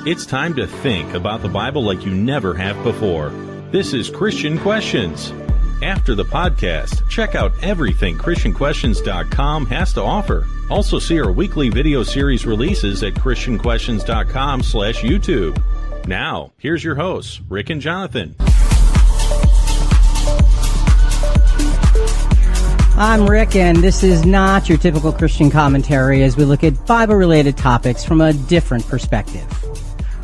It's time to think about the Bible like you never have before. This is Christian Questions. After the podcast, check out everything ChristianQuestions.com has to offer. Also see our weekly video series releases at ChristianQuestions.com/YouTube. Now, here's your hosts, Rick and Jonathan. I'm Rick, and this is not your typical Christian commentary as we look at Bible-related topics from a different perspective.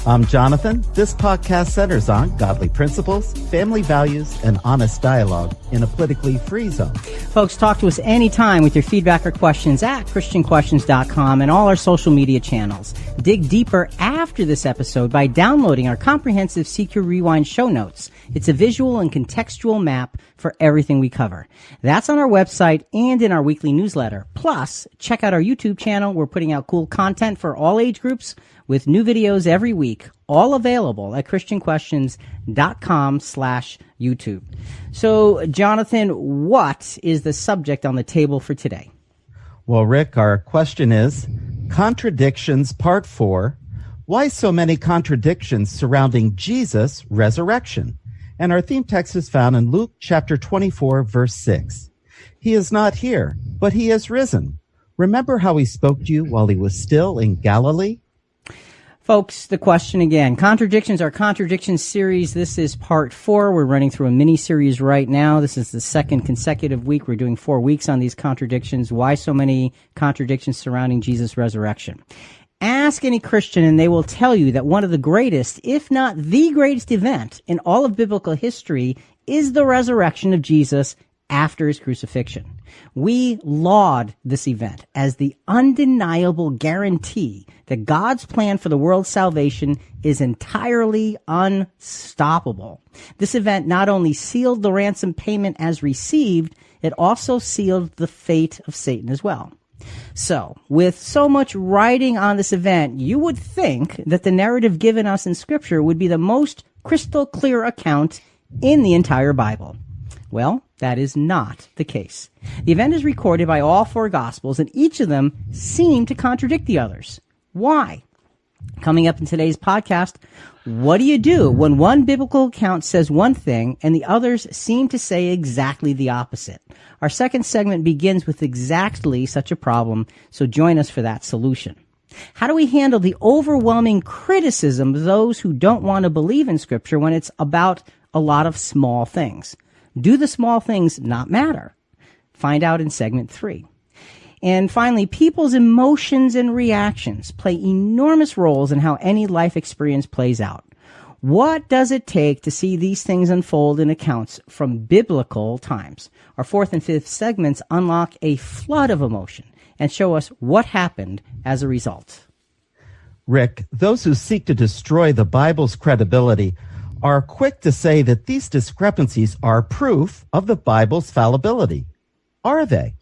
I'm Jonathan. This podcast centers on godly principles, family values, and honest dialogue in a politically free zone. Folks, talk to us anytime with your feedback or questions at ChristianQuestions.com and all our social media channels. Dig deeper after this episode by downloading our comprehensive CQ Rewind show notes. It's a visual and contextual map for everything we cover. That's on our website and in our weekly newsletter. Plus, check out our YouTube channel. We're putting out cool content for all age groups with new videos every week, all available at ChristianQuestions.com/YouTube. So, Jonathan, what is the subject on the table for today? Well, Rick, our question is Contradictions Part 4. Why so many contradictions surrounding Jesus' resurrection? And our theme text is found in Luke chapter 24, verse 6. He is not here, but he is risen. Remember how he spoke to you while he was still in Galilee? Folks, the question again. Contradictions, our Contradictions series. This is part 4. We're running through a mini-series right now. This is the second consecutive week. We're doing 4 weeks on these contradictions. Why so many contradictions surrounding Jesus' resurrection? Ask any Christian and they will tell you that one of the greatest, if not the greatest event in all of biblical history is the resurrection of Jesus after his crucifixion. We laud this event as the undeniable guarantee that God's plan for the world's salvation is entirely unstoppable. This event not only sealed the ransom payment as received, it also sealed the fate of Satan as well. So, with so much writing on this event, you would think that the narrative given us in Scripture would be the most crystal clear account in the entire Bible. Well, that is not the case. The event is recorded by all 4 Gospels, and each of them seem to contradict the others. Why? Coming up in today's podcast, what do you do when one biblical account says one thing and the others seem to say exactly the opposite? Our second segment begins with exactly such a problem, so join us for that solution. How do we handle the overwhelming criticism of those who don't want to believe in Scripture when it's about a lot of small things? Do the small things not matter? Find out in segment 3. And finally, people's emotions and reactions play enormous roles in how any life experience plays out. What does it take to see these things unfold in accounts from biblical times? Our 4th and 5th segments unlock a flood of emotion and show us what happened as a result. Rick, those who seek to destroy the Bible's credibility are quick to say that these discrepancies are proof of the Bible's fallibility. Are they?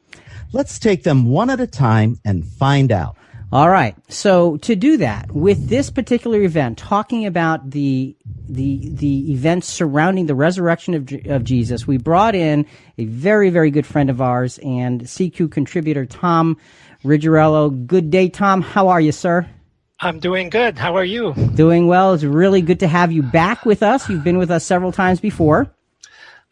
Let's take them one at a time and find out. All right. So to do that, with this particular event, talking about the events surrounding the resurrection of Jesus, we brought in a very, very good friend of ours and CQ contributor, Tom Ruggirello. Good day, Tom. How are you, sir? I'm doing good. How are you? Doing well. It's really good to have you back with us. You've been with us several times before.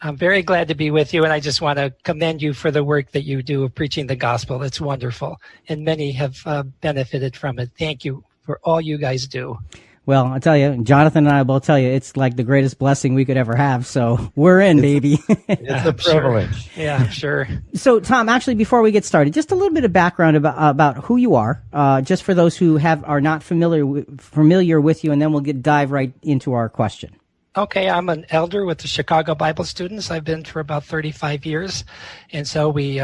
I'm very glad to be with you, and I just want to commend you for the work that you do of preaching the gospel. It's wonderful, and many have benefited from it. Thank you for all you guys do. Well, I'll tell you, Jonathan and I will tell you, it's like the greatest blessing we could ever have, so we're in, baby. It's a privilege. Sure. Yeah, I'm sure. So, Tom, actually, before we get started, just a little bit of background about who you are, just for those who are not familiar with you, and then we'll dive right into our question. Okay, I'm an elder with the Chicago Bible Students. I've been for about 35 years, and so we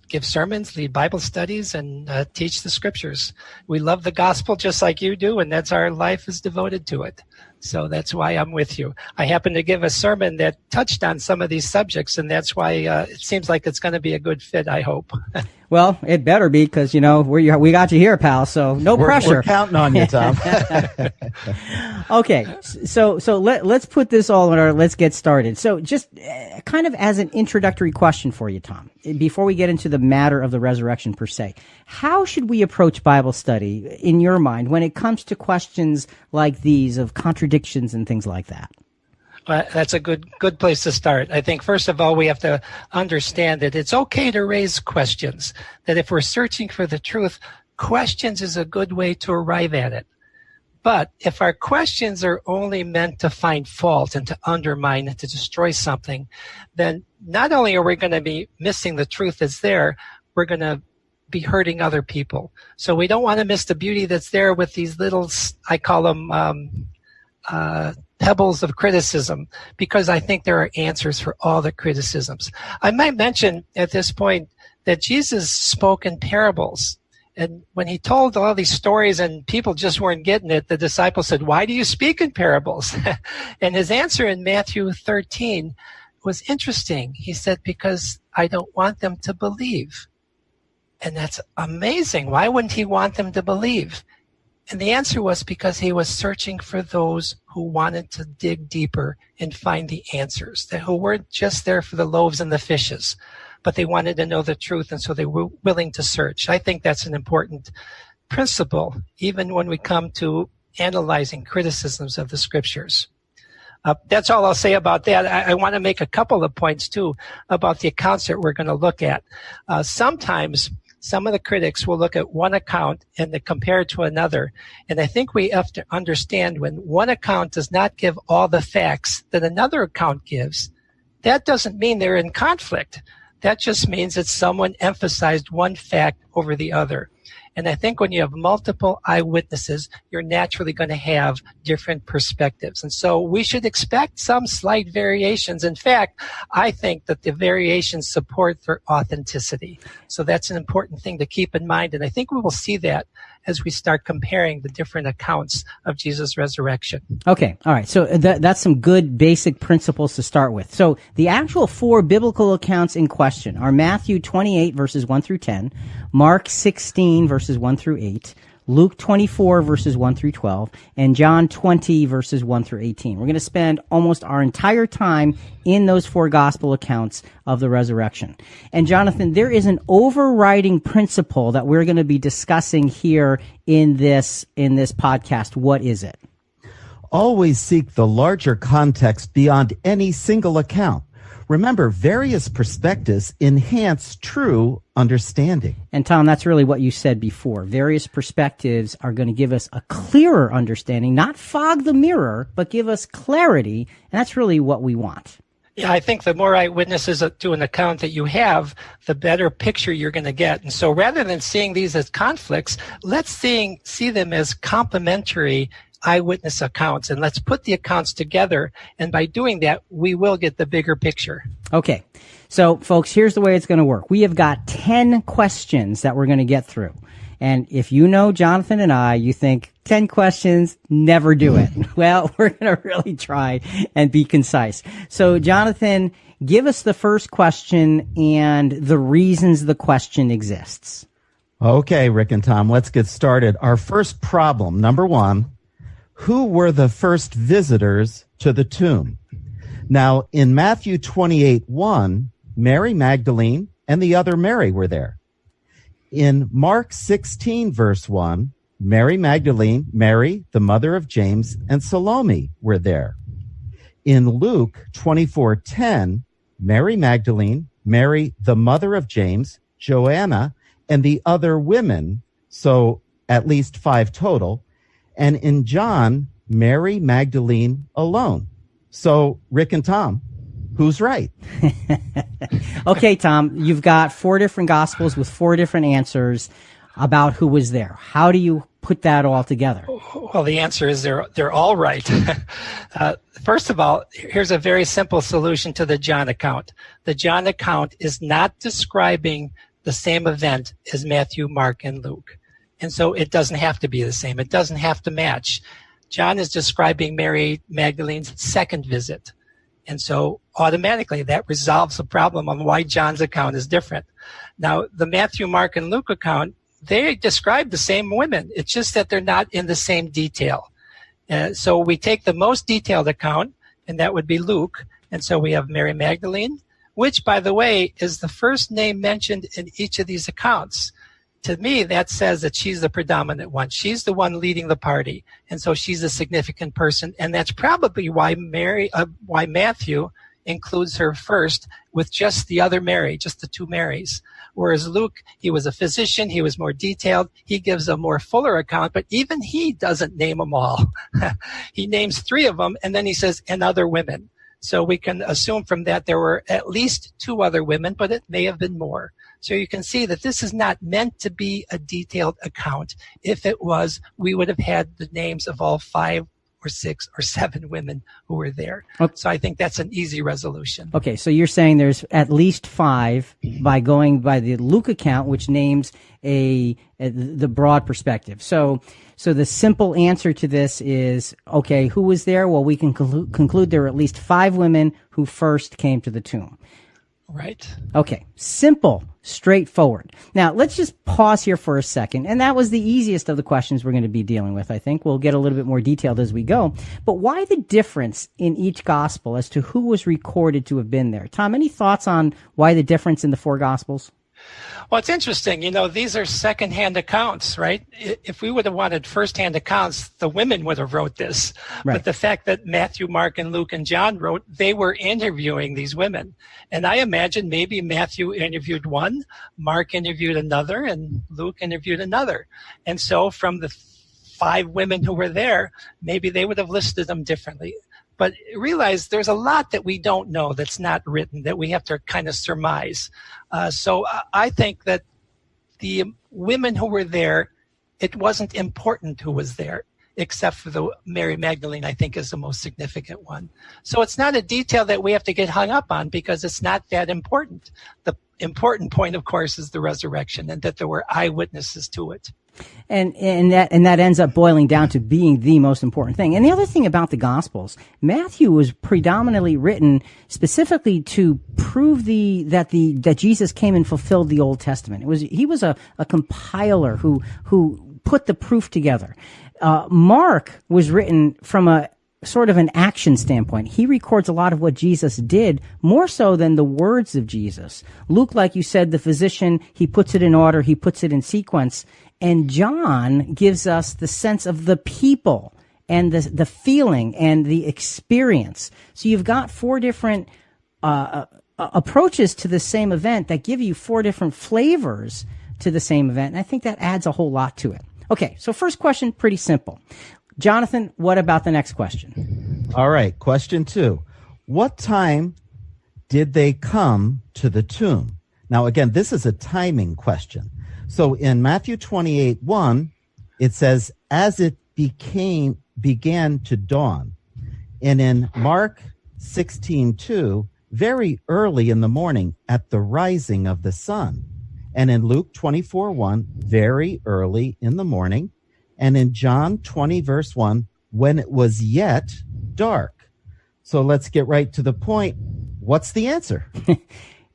give sermons, lead Bible studies, and teach the Scriptures. We love the gospel just like you do, and that's our life is devoted to it. So that's why I'm with you. I happened to give a sermon that touched on some of these subjects, and that's why it seems like it's going to be a good fit, I hope. Well, it better be, because, we got you here, pal, so no pressure. We're counting on you, Tom. Okay, so let's put this all in order. Let's get started. So just kind of as an introductory question for you, Tom, before we get into the matter of the resurrection per se, how should we approach Bible study in your mind when it comes to questions like these of contradictions and things like that? Well, that's a good place to start. I think, first of all, we have to understand that it's okay to raise questions, that if we're searching for the truth, questions is a good way to arrive at it. But if our questions are only meant to find fault and to undermine and to destroy something, then not only are we going to be missing the truth that's there, we're going to be hurting other people. So we don't want to miss the beauty that's there with these little, I call them pebbles of criticism, because I think there are answers for all the criticisms. I might mention at this point that Jesus spoke in parables. And when he told all these stories and people just weren't getting it, the disciples said, "Why do you speak in parables?" And his answer in Matthew 13 was interesting. He said, "Because I don't want them to believe." And that's amazing. Why wouldn't he want them to believe? And the answer was because he was searching for those who wanted to dig deeper and find the answers, who weren't just there for the loaves and the fishes, but they wanted to know the truth, and so they were willing to search. I think that's an important principle, even when we come to analyzing criticisms of the scriptures. That's all I'll say about that. I want to make a couple of points, too, about the accounts that we're going to look at. Sometimes some of the critics will look at one account and they compare it to another. And I think we have to understand, when one account does not give all the facts that another account gives, that doesn't mean they're in conflict. That just means that someone emphasized one fact over the other. And I think when you have multiple eyewitnesses, you're naturally going to have different perspectives. And so we should expect some slight variations. In fact, I think that the variations support their authenticity. So that's an important thing to keep in mind. And I think we will see that as we start comparing the different accounts of Jesus' resurrection. Okay, all right. So that's some good basic principles to start with. So the actual four biblical accounts in question are Matthew 28, verses 1 through 10, Mark 16, verses 1 through 8, Luke 24, verses 1 through 12, and John 20, verses 1 through 18. We're going to spend almost our entire time in those four gospel accounts of the resurrection. And Jonathan, there is an overriding principle that we're going to be discussing here in this podcast. What is it? Always seek the larger context beyond any single account. Remember, various perspectives enhance true understanding. And Tom, that's really what you said before. Various perspectives are going to give us a clearer understanding, not fog the mirror, but give us clarity. And that's really what we want. Yeah, I think the more eyewitnesses to an account that you have, the better picture you're going to get. And so rather than seeing these as conflicts, let's see them as complementary eyewitness accounts, and let's put the accounts together, and by doing that we will get the bigger picture. Okay, so folks, here's the way it's going to work. We have got 10 questions that we're going to get through, and if you know Jonathan and I, you think 10 questions, never do it. Well, we're going to really try and be concise. So Jonathan, give us the first question and the reasons the question exists. Okay, Rick and Tom, let's get started. Our first problem, number one: who were the first visitors to the tomb? Now, in Matthew 28:1, Mary Magdalene and the other Mary were there. In Mark 16, verse 1, Mary Magdalene, Mary, the mother of James, and Salome were there. In Luke 24:10, Mary Magdalene, Mary, the mother of James, Joanna, and the other women, so at least 5 total. And in John, Mary Magdalene alone. So, Rick and Tom, who's right? Okay, Tom, you've got 4 different gospels with 4 different answers about who was there. How do you put that all together? Well, the answer is they're all right. First of all, here's a very simple solution to the John account. The John account is not describing the same event as Matthew, Mark, and Luke. And so it doesn't have to be the same. It doesn't have to match. John is describing Mary Magdalene's second visit. And so automatically that resolves the problem on why John's account is different. Now, the Matthew, Mark, and Luke account, they describe the same women. It's just that they're not in the same detail. So we take the most detailed account, and that would be Luke. And so we have Mary Magdalene, which, by the way, is the first name mentioned in each of these accounts. To me, that says that she's the predominant one. She's the one leading the party, and so she's a significant person. And that's probably why Matthew includes her first with just the other Mary, just the two Marys. Whereas Luke, he was a physician, he was more detailed, he gives a more fuller account, but even he doesn't name them all. He names 3 of them, and then he says, and other women. So we can assume from that there were at least 2 other women, but it may have been more. So you can see that this is not meant to be a detailed account. If it was, we would have had the names of all 5 or 6 or 7 women who were there. Okay. So I think that's an easy resolution. Okay, so you're saying there's at least 5 by going by the Luke account, which names the broad perspective. So the simple answer to this is, okay, who was there? Well, we can conclude there were at least 5 women who first came to the tomb. Right. Okay. Simple, straightforward. Now, let's just pause here for a second. And that was the easiest of the questions we're going to be dealing with, I think. We'll get a little bit more detailed as we go. But why the difference in each gospel as to who was recorded to have been there? Tom, any thoughts on why the difference in the 4 gospels? Well, it's interesting. These are secondhand accounts, right? If we would have wanted firsthand accounts, the women would have wrote this. Right. But the fact that Matthew, Mark, and Luke, and John wrote, they were interviewing these women. And I imagine maybe Matthew interviewed one, Mark interviewed another, and Luke interviewed another. And so from the 5 women who were there, maybe they would have listed them differently. But realize there's a lot that we don't know that's not written, that we have to kind of surmise. So I think that the women who were there, it wasn't important who was there, except for the Mary Magdalene, I think, is the most significant one. So it's not a detail that we have to get hung up on because it's not that important. The important point, of course, is the resurrection and that there were eyewitnesses to it. And that ends up boiling down to being the most important thing. And the other thing about the Gospels, Matthew was predominantly written specifically to prove that Jesus came and fulfilled the Old Testament. He was a compiler who put the proof together. Mark was written from a sort of an action standpoint. He records a lot of what Jesus did, more so than the words of Jesus. Luke, like you said, the physician, he puts it in order, he puts it in sequence. And John gives us the sense of the people and the feeling and the experience. So you've got 4 different approaches to the same event that give you 4 different flavors to the same event. And I think that adds a whole lot to it. Okay, so first question, pretty simple. Jonathan, what about the next question? All right, question 2. What time did they come to the tomb? Now, again, this is a timing question. So in Matthew 28:1, it says, as it began to dawn. And in Mark 16:2, very early in the morning at the rising of the sun. And in Luke 24:1, very early in the morning. And in John 20, verse 1, when it was yet dark. So let's get right to the point. What's the answer?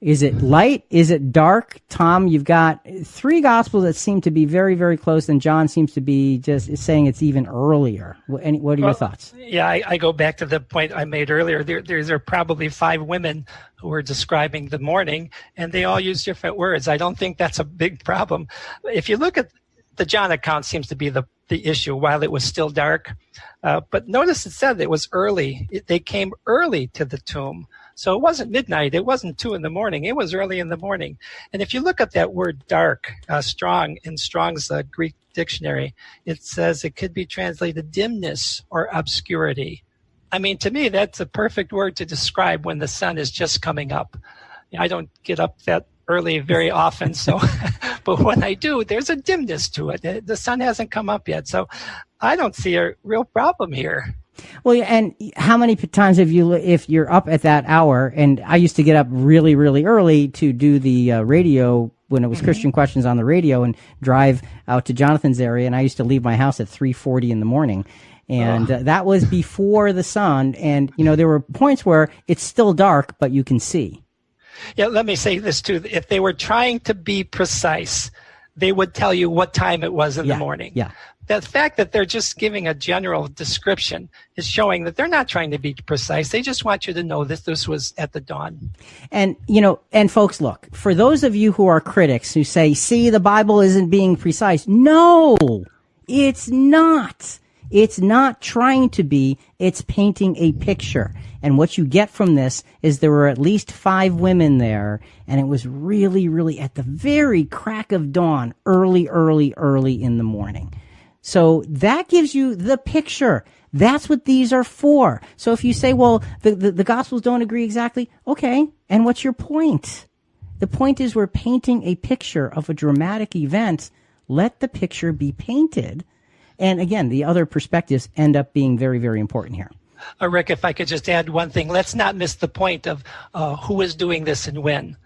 Is it light? Is it dark? Tom, you've got 3 gospels that seem to be very, very close, and John seems to be just saying it's even earlier. What are your thoughts? Yeah, I go back to the point I made earlier. There are probably 5 women who were describing the morning, and they all use different words. I don't think that's a big problem. If you look at the John account, seems to be the issue while it was still dark. But notice it said it was early. They came early to the tomb. So it wasn't midnight. It wasn't 2 a.m. It was early in the morning. And if you look at that word dark, strong, in Strong's Greek dictionary, it says it could be translated dimness or obscurity. I mean, to me, that's a perfect word to describe when the sun is just coming up. I don't get up that early very often, so but when I do, there's a dimness to it. The sun hasn't come up yet. So I don't see a real problem here. Well, and how many times have you, if you're up at that hour, and I used to get up really, really early to do the radio when it was Christian Questions on the radio and drive out to Jonathan's area, and I used to leave my house at 3:40 in the morning. And that was before the sun. And, there were points where it's still dark, but you can see. Yeah, let me say this too. If they were trying to be precise, they would tell you what time it was in the morning. Yeah. The fact that they're just giving a general description is showing that they're not trying to be precise. They just want you to know that this was at the dawn. And, and folks, look, for those of you who are critics who say, see, the Bible isn't being precise. No, it's not. It's not trying to be, it's painting a picture. And what you get from this is there were at least 5 women there, and it was really, really at the very crack of dawn, early in the morning. So that gives you the picture. That's what these are for. So if you say, well, the Gospels don't agree exactly, okay, and what's your point? The point is we're painting a picture of a dramatic event. Let the picture be painted. And again, the other perspectives end up being very, very important here. Rick, if I could just add one thing, let's not miss the point of who is doing this and when.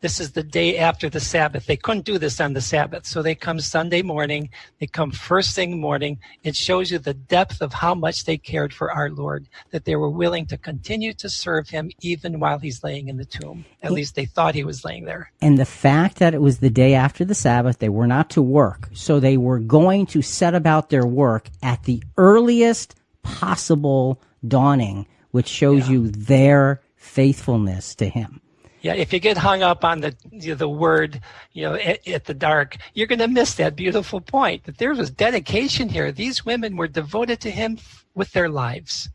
This is the day after the Sabbath. They couldn't do this on the Sabbath, so they come Sunday morning. They come first thing morning. It shows you the depth of how much they cared for our Lord, that they were willing to continue to serve him even while he's laying in the tomb. At least they thought he was laying there. And the fact that it was the day after the Sabbath, they were not to work, so they were going to set about their work at the earliest possible dawning, which shows you their faithfulness to him. Yeah, if you get hung up on the word, at the dark, you're going to miss that beautiful point that there was dedication here. These women were devoted to him with their lives.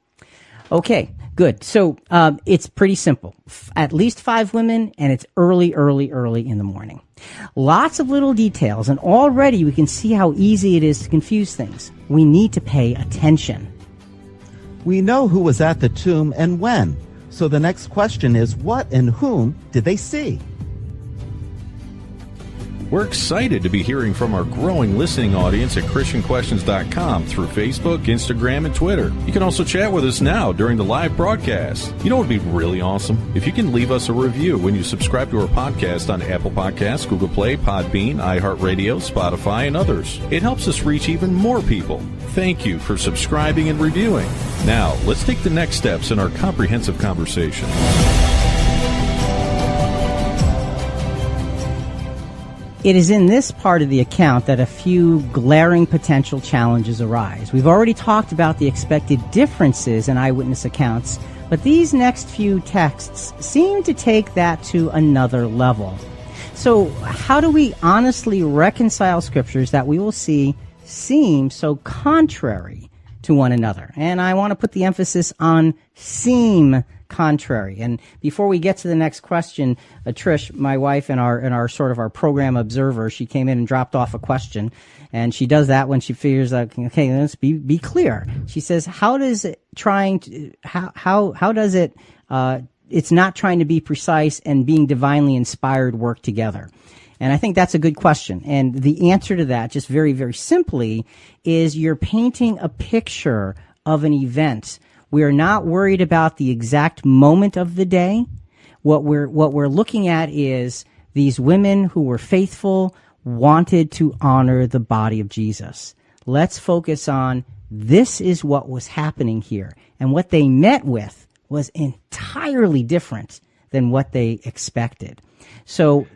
Okay, good. So it's pretty simple. At least 5 women, and it's early in the morning. Lots of little details, and already we can see how easy it is to confuse things. We need to pay attention. We know who was at the tomb and when. So the next question is, what and whom did they see? We're excited to be hearing from our growing listening audience at ChristianQuestions.com through Facebook, Instagram, and Twitter. You can also chat with us now during the live broadcast. You know what would be really awesome? If you can leave us a review when you subscribe to our podcast on Apple Podcasts, Google Play, Podbean, iHeartRadio, Spotify, and others. It helps us reach even more people. Thank you for subscribing and reviewing. Now, let's take the next steps in our comprehensive conversation. It is in this part of the account that a few glaring potential challenges arise. We've already talked about the expected differences in eyewitness accounts, but these next few texts seem to take that to another level. So how do we honestly reconcile scriptures that we will see seem so contrary to one another? And I want to put the emphasis on seem contrary. And before we get to the next question, Trish, my wife and our sort of our program observer, she came in and dropped off a question, and she does that when she figures out, okay, let's be clear. She says, how does it it's not trying to be precise and being divinely inspired work together? And I think that's a good question. And the answer to that, just very, very simply, is you're painting a picture of an event. We are not worried about the exact moment of the day. What we're looking at is these women who were faithful, wanted to honor the body of Jesus. Let's focus on this is what was happening here. And what they met with was entirely different than what they expected. So,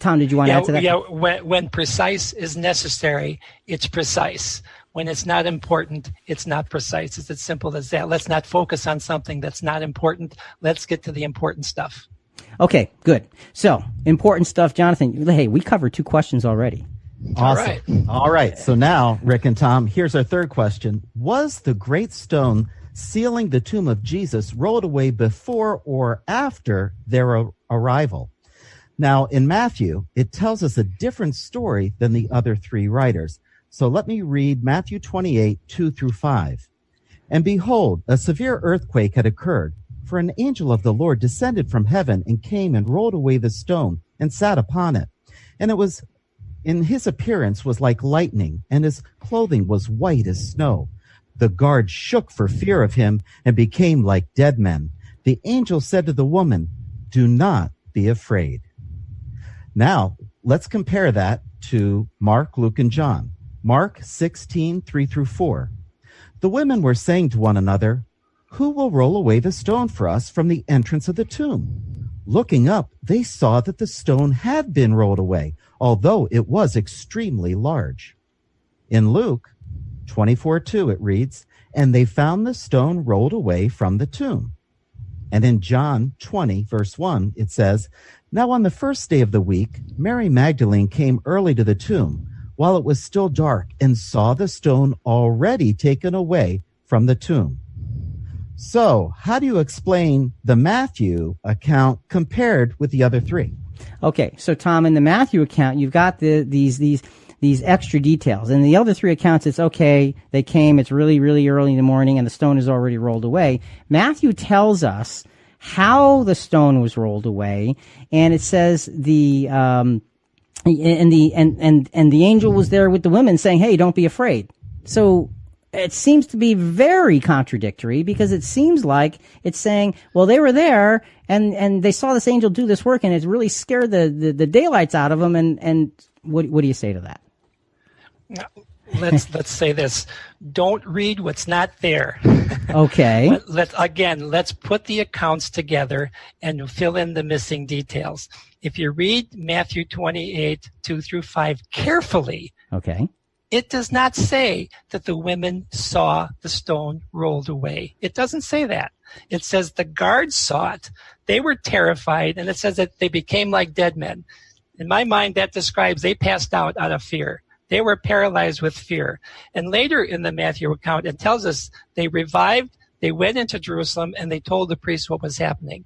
Tom, did you want to add to that? Yeah, when precise is necessary, it's precise. When it's not important, it's not precise. It's as simple as that. Let's not focus on something that's not important. Let's get to the important stuff. Okay, good. So, important stuff. Jonathan, hey, we covered 2 questions already. Awesome. All right. So now, Rick and Tom, here's our third question. Was the great stone sealing the tomb of Jesus rolled away before or after their arrival? Now, in Matthew, it tells us a different story than the other 3 writers. So let me read Matthew 28, 2-5. And behold, a severe earthquake had occurred, for an angel of the Lord descended from heaven and came and rolled away the stone and sat upon it. And it was, in his appearance was like lightning, and his clothing was white as snow. The guards shook for fear of him and became like dead men. The angel said to the woman, "Do not be afraid." Now, let's compare that to Mark, Luke, and John. Mark 16, 3 through 4. The women were saying to one another, "Who will roll away the stone for us from the entrance of the tomb?" Looking up, they saw that the stone had been rolled away, although it was extremely large. In Luke 24:2, it reads, "And they found the stone rolled away from the tomb." And in John 20, verse 1, it says, "Now on the first day of the week, Mary Magdalene came early to the tomb, while it was still dark, and saw the stone already taken away from the tomb." So, how do you explain the Matthew account compared with the other three? Okay, so Tom, in the Matthew account, you've got these extra details. In the other three accounts, it's okay, they came, it's really, really early in the morning, and the stone is already rolled away. Matthew tells us how the stone was rolled away, and it says the angel was there with the women saying, "Hey, don't be afraid." So it seems to be very contradictory, because it seems like it's saying, well, they were there and they saw this angel do this work, and it really scared the daylights out of them. And what do you say to that? Let's say this: don't read what's not there. Okay. Let's put the accounts together and fill in the missing details. If you read Matthew 28, 2 through 5 carefully, okay, it does not say that the women saw the stone rolled away. It doesn't say that. It says the guards saw it. They were terrified, and it says that they became like dead men. In my mind, that describes they passed out of fear. They were paralyzed with fear. And later in the Matthew account, it tells us they revived, they went into Jerusalem, and they told the priests what was happening.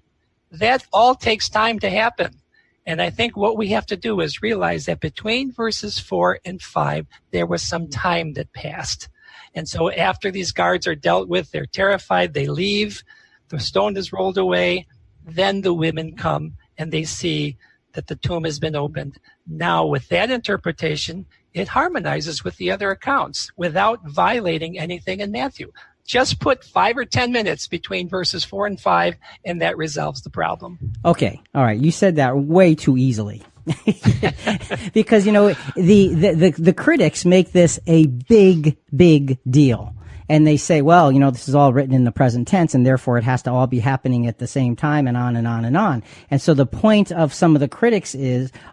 That all takes time to happen. And I think what we have to do is realize that between verses 4 and 5, there was some time that passed. And so after these guards are dealt with, they're terrified, they leave, the stone is rolled away, then the women come and they see that the tomb has been opened. Now, with that interpretation, it harmonizes with the other accounts without violating anything in Matthew. Just put 5 or 10 minutes between verses 4 and 5, and that resolves the problem. Okay. All right. You said that way too easily. Because, the critics make this a big, big deal. And they say, well, this is all written in the present tense, and therefore it has to all be happening at the same time, and on and on and on. And so the point of some of the critics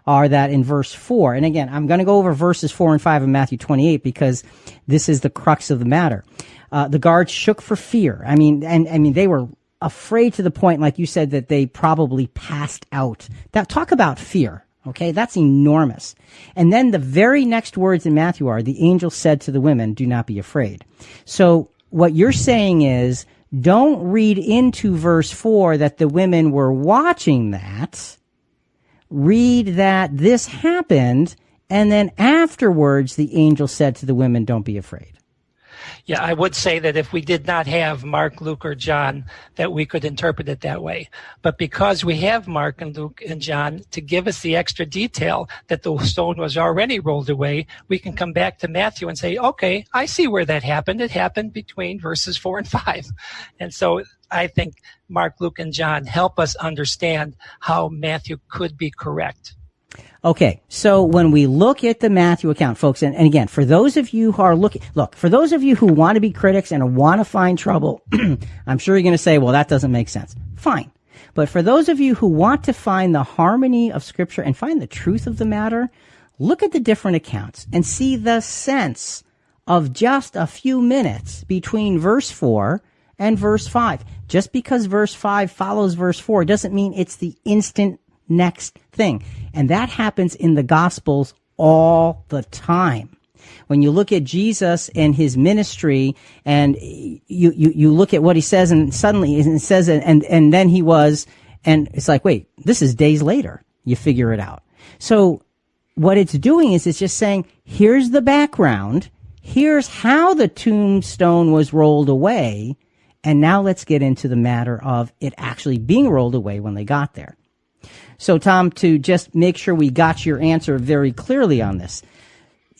are that in verse 4, and again, I'm going to go over verses 4 and 5 of Matthew 28 because this is the crux of the matter. The guards shook for fear. I mean, they were afraid to the point, like you said, that they probably passed out. Talk about fear. Okay, that's enormous. And then the very next words in Matthew are, the angel said to the women, "Do not be afraid." So what you're saying is, don't read into verse 4 that the women were watching that. Read that this happened, and then afterwards the angel said to the women, "Don't be afraid." Yeah, I would say that if we did not have Mark, Luke, or John, that we could interpret it that way. But because we have Mark and Luke and John to give us the extra detail that the stone was already rolled away, we can come back to Matthew and say, okay, I see where that happened. It happened between verses 4 and 5. And so I think Mark, Luke, and John help us understand how Matthew could be correct. Okay, so when we look at the Matthew account, folks, and again, for those of you who are for those of you who want to be critics and want to find trouble, I'm sure you're going to say, well, that doesn't make sense. Fine. But for those of you who want to find the harmony of Scripture and find the truth of the matter, look at the different accounts and see the sense of just a few minutes between verse 4 and verse 5. Just because verse 5 follows verse 4 doesn't mean it's the instant next thing. And that happens in the Gospels all the time. When you look at Jesus and his ministry, and you look at what he says, and suddenly it says, and then he was, and it's like, wait, this is days later. You figure it out. So what it's doing is it's just saying, here's the background, here's how the tombstone was rolled away, and now let's get into the matter of it actually being rolled away when they got there. So, Tom, to just make sure we got your answer very clearly on this,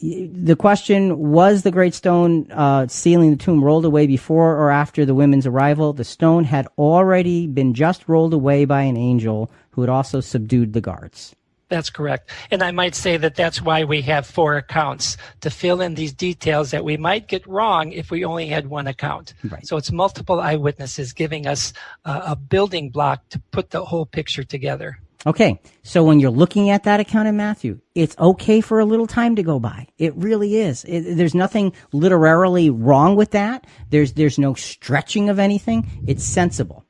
the question, was the great stone sealing the tomb rolled away before or after the women's arrival? The stone had already been just rolled away by an angel who had also subdued the guards. That's correct. And I might say that that's why we have 4 accounts, to fill in these details that we might get wrong if we only had one account. Right. So it's multiple eyewitnesses giving us a building block to put the whole picture together. Okay, so when you're looking at that account in Matthew, it's okay for a little time to go by. It really is. There's nothing literarily wrong with that. There's no stretching of anything. It's sensible.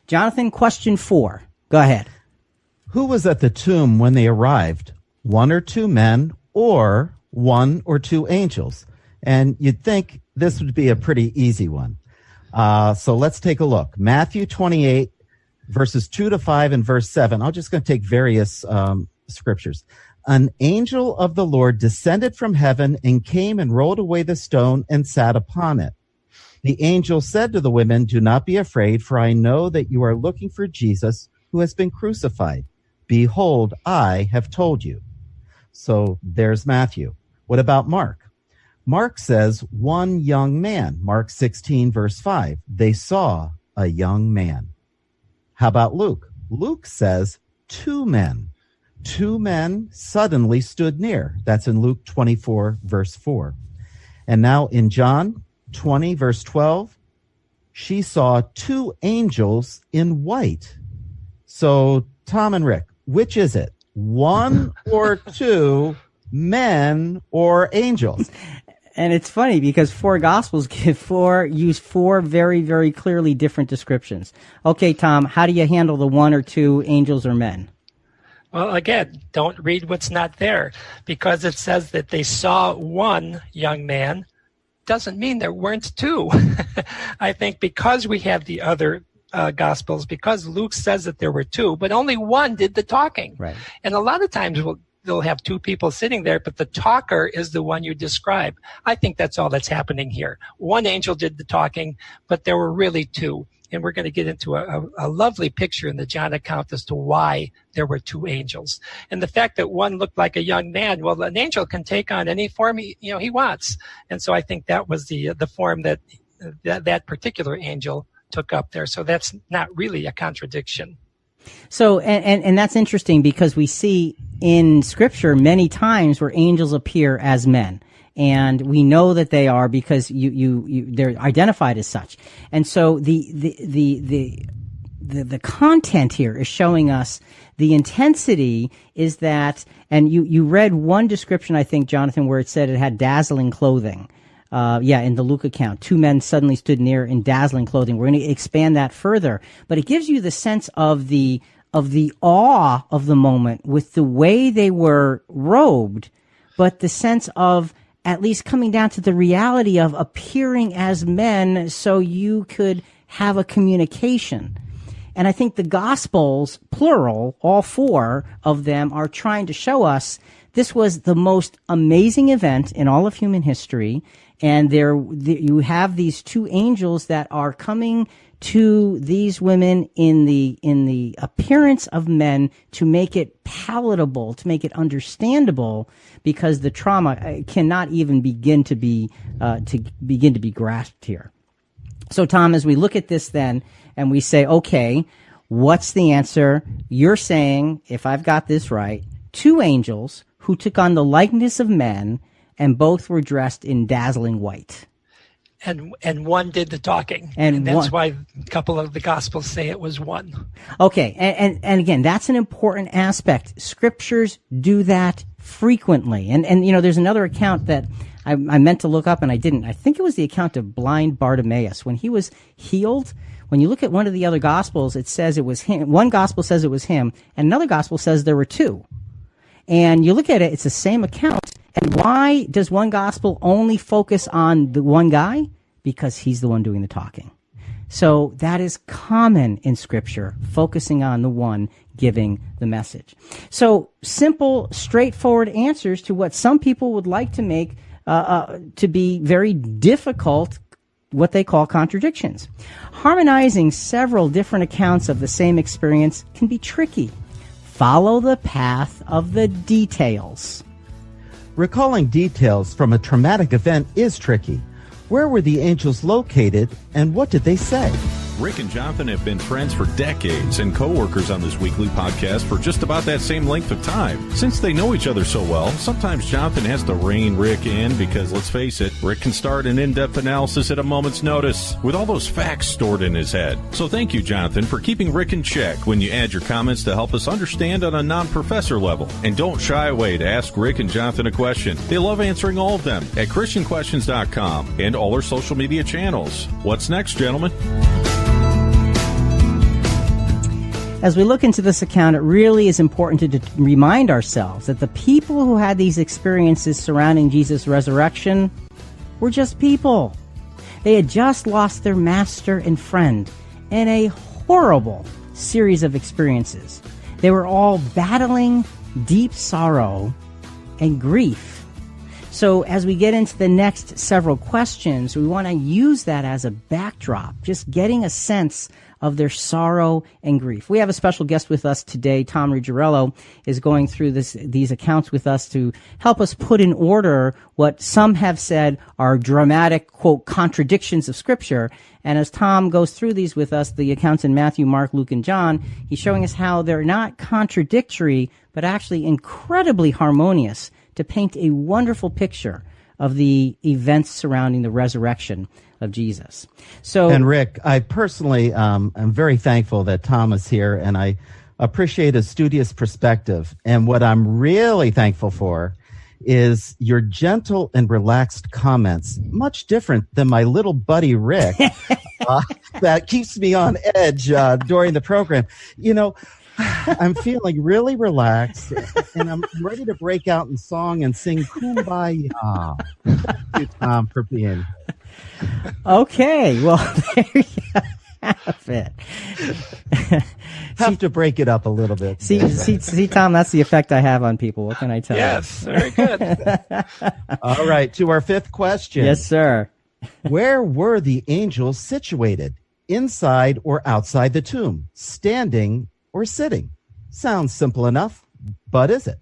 Jonathan, question 4. Go ahead. Who was at the tomb when they arrived? 1 or 2 men, or 1 or 2 angels? And you'd think this would be a pretty easy one. So let's take a look. Matthew 28, verses 2 to 5 and verse 7. I'm just going to take various scriptures. An angel of the Lord descended from heaven and came and rolled away the stone and sat upon it. The angel said to the women, "Do not be afraid, for I know that you are looking for Jesus who has been crucified. Behold, I have told you." So there's Matthew. What about Mark? Mark says 1 young man. Mark 16, verse 5. They saw a young man. How about Luke? Luke says 2 men. 2 men suddenly stood near. That's in Luke 24, verse 4. And now in John 20, verse 12, she saw 2 angels in white. So, Tom and Rick, which is it? 1 or 2 men or angels? And it's funny because 4 Gospels use 4 very, very clearly different descriptions. Okay, Tom, how do you handle the 1 or 2 angels or men? Well, again, don't read what's not there. Because it says that they saw 1 young man doesn't mean there weren't 2. I think because we have the other Gospels, because Luke says that there were 2, but only 1 did the talking. Right. And a lot of times they'll have 2 people sitting there, but the talker is the one you describe. I think that's all that's happening here. 1 angel did the talking, but there were really 2. And we're going to get into a lovely picture in the John account as to why there were 2 angels. And the fact that 1 looked like a young man, well, an angel can take on any form he wants. And so I think that was the form that particular angel took up there. So that's not really a contradiction. So, and that's interesting because we see in Scripture many times where angels appear as men. And we know that they are because they're identified as such. And so the content here is showing us the intensity is that, and you read one description, I think, Jonathan, where it said it had dazzling clothing. In the Luke account, 2 men suddenly stood near in dazzling clothing. We're going to expand that further, but it gives you the sense of the awe of the moment with the way they were robed, but the sense of at least coming down to the reality of appearing as men so you could have a communication. And I think the Gospels, plural, all 4 of them, are trying to show us this was the most amazing event in all of human history. And you have these 2 angels that are coming to these women in the appearance of men to make it palatable, to make it understandable, because the trauma cannot even begin to be grasped here. So, Tom, as we look at this then, and we say, okay, what's the answer? You're saying, if I've got this right, 2 angels who took on the likeness of men, and both were dressed in dazzling white. And 1 did the talking. And that's why a couple of the Gospels say it was 1. Okay, and again, that's an important aspect. Scriptures do that frequently. And there's another account that I meant to look up and I didn't. I think it was the account of blind Bartimaeus. When he was healed, when you look at one of the other Gospels, it says it was him. One Gospel says it was him, and another Gospel says there were 2. And you look at it, it's the same account. And why does one Gospel only focus on the one guy? Because he's the one doing the talking. So that is common in Scripture, focusing on the one giving the message. So simple, straightforward answers to what some people would like to make to be very difficult, what they call contradictions. Harmonizing several different accounts of the same experience can be tricky. Follow the path of the details. Recalling details from a traumatic event is tricky. Where were the angels located, and what did they say? Rick and Jonathan have been friends for decades and co-workers on this weekly podcast for just about that same length of time. Since they know each other so well, sometimes Jonathan has to rein Rick in because, let's face it, Rick can start an in-depth analysis at a moment's notice with all those facts stored in his head. So thank you, Jonathan, for keeping Rick in check when you add your comments to help us understand on a non-professor level. And don't shy away to ask Rick and Jonathan a question. They love answering all of them at ChristianQuestions.com and all our social media channels. What's next, gentlemen? As we look into this account, it really is important to remind ourselves that the people who had these experiences surrounding Jesus' resurrection were just people. They had just lost their master and friend in a horrible series of experiences. They were all battling deep sorrow and grief. So as we get into the next several questions, we want to use that as a backdrop, just getting a sense of their sorrow and grief. We have a special guest with us today. Tom Ruggirello is going through these accounts with us to help us put in order what some have said are dramatic, quote, contradictions of Scripture. And as Tom goes through these with us, the accounts in Matthew, Mark, Luke, and John, he's showing us how they're not contradictory, but actually incredibly harmonious to paint a wonderful picture of the events surrounding the resurrection of Jesus. So, and Rick, I personally am very thankful that Tom is here, and I appreciate his studious perspective. And what I'm really thankful for is your gentle and relaxed comments, much different than my little buddy Rick, that keeps me on edge during the program. You know, I'm feeling really relaxed, and I'm ready to break out in song and sing Kumbaya. Thank you, Tom, for being here. Okay, well, there you have it. Have to break it up a little bit. See, Tom, that's the effect I have on people. What can I tell you? Yes, very good. All right, to our fifth question. Yes, sir. Where were the angels situated? Inside or outside the tomb? Standing or sitting? Sounds simple enough, but is it?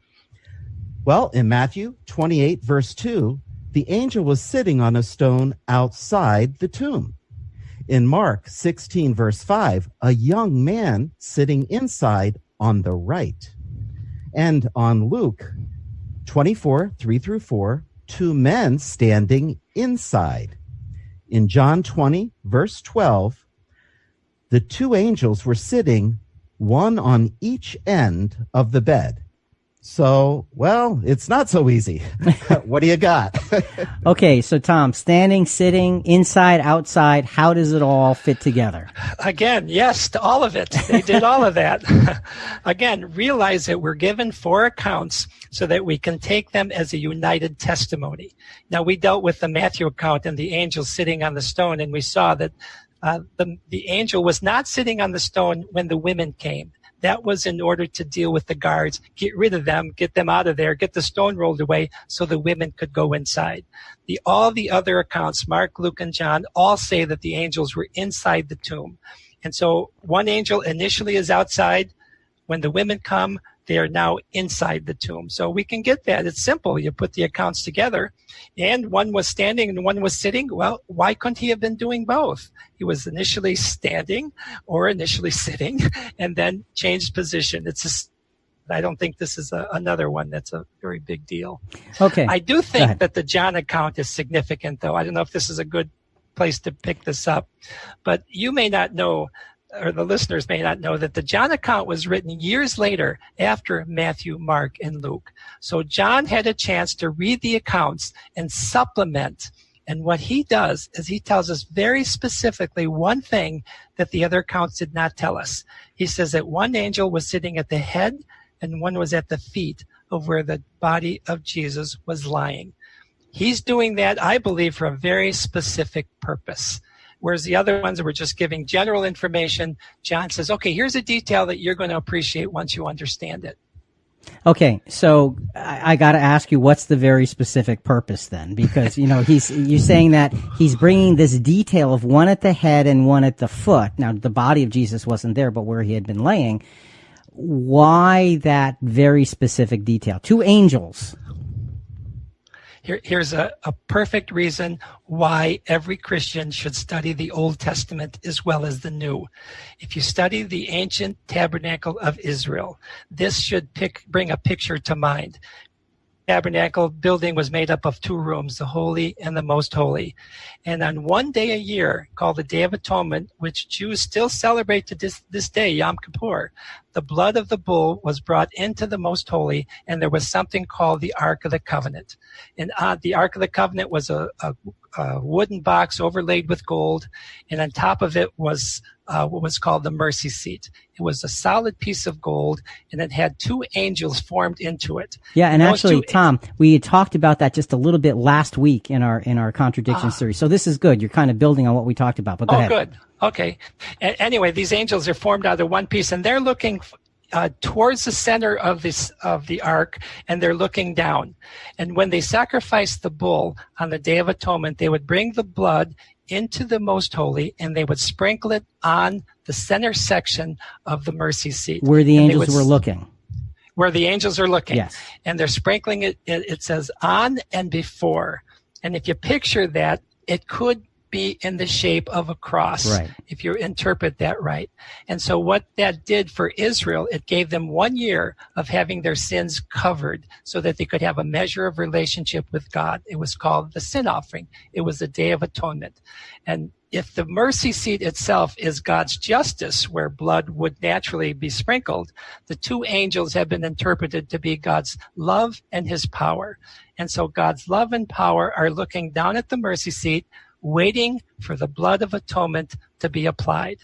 Well, in Matthew 28, verse 2, the angel was sitting on a stone outside the tomb. In Mark 16, verse 5, a young man sitting inside on the right. And on Luke 24, 3 through 4, two men standing inside. In John 20, verse 12, the two angels were sitting one on each end of the bed. So, well, it's not so easy. What do you got? Okay, so Tom, standing, sitting, inside, outside, how does it all fit together? Again, yes, to all of it. They did all of that. Again, realize that we're given 4 accounts so that we can take them as a united testimony. Now, we dealt with the Matthew account and the angel sitting on the stone, and we saw that the angel was not sitting on the stone when the women came. That was in order to deal with the guards, get rid of them, get them out of there, get the stone rolled away so the women could go inside. All the other accounts, Mark, Luke, and John, all say that the angels were inside the tomb. And so one angel initially is outside. When the women come, they are now inside the tomb. So we can get that. It's simple. You put the accounts together. And one was standing and one was sitting. Well, why couldn't he have been doing both? He was initially standing or initially sitting and then changed position. I don't think this is another one that's a very big deal. Okay. I do think that the John account is significant, though. I don't know if this is a good place to pick this up. But you may not know, or the listeners may not know, that the John account was written years later after Matthew, Mark, and Luke. So John had a chance to read the accounts and supplement. And what he does is he tells us very specifically one thing that the other accounts did not tell us. He says that one angel was sitting at the head and one was at the feet of where the body of Jesus was lying. He's doing that, I believe, for a very specific purpose. Whereas the other ones were just giving general information. John says, okay, here's a detail that you're going to appreciate once you understand it. Okay, so I got to ask you, what's the very specific purpose then? Because, you're saying that he's bringing this detail of one at the head and one at the foot. Now, the body of Jesus wasn't there, but where he had been laying. Why that very specific detail? Two angels. Here's a perfect reason why every Christian should study the Old Testament as well as the New. If you study the ancient tabernacle of Israel, this should bring a picture to mind. Tabernacle building was made up of two rooms, the holy and the most holy. And on one day a year, called the Day of Atonement, which Jews still celebrate to this day, Yom Kippur, the blood of the bull was brought into the most holy, and there was something called the Ark of the Covenant. And the Ark of the Covenant was a wooden box overlaid with gold, and on top of it was what was called the mercy seat. It was a solid piece of gold, and it had two angels formed into it. Yeah, and actually, Tom, we had talked about that just a little bit last week in our contradiction series. So this is good. You're kind of building on what we talked about. But go ahead. Oh, good. Okay. Anyway, these angels are formed out of one piece, and they're looking towards the center of the ark, and they're looking down. And when they sacrificed the bull on the Day of Atonement, they would bring the blood into the most holy, and they would sprinkle it on the center section of the mercy seat. Where the angels were looking. Where the angels are looking. Yes. And they're sprinkling it, it says on and before. And if you picture that, it could be in the shape of a cross, right, if you interpret that right. And so what that did for Israel, it gave them 1 year of having their sins covered so that they could have a measure of relationship with God. It was called the sin offering. It was the Day of Atonement. And if the mercy seat itself is God's justice, where blood would naturally be sprinkled, the two angels have been interpreted to be God's love and his power. And so God's love and power are looking down at the mercy seat, waiting for the blood of atonement to be applied.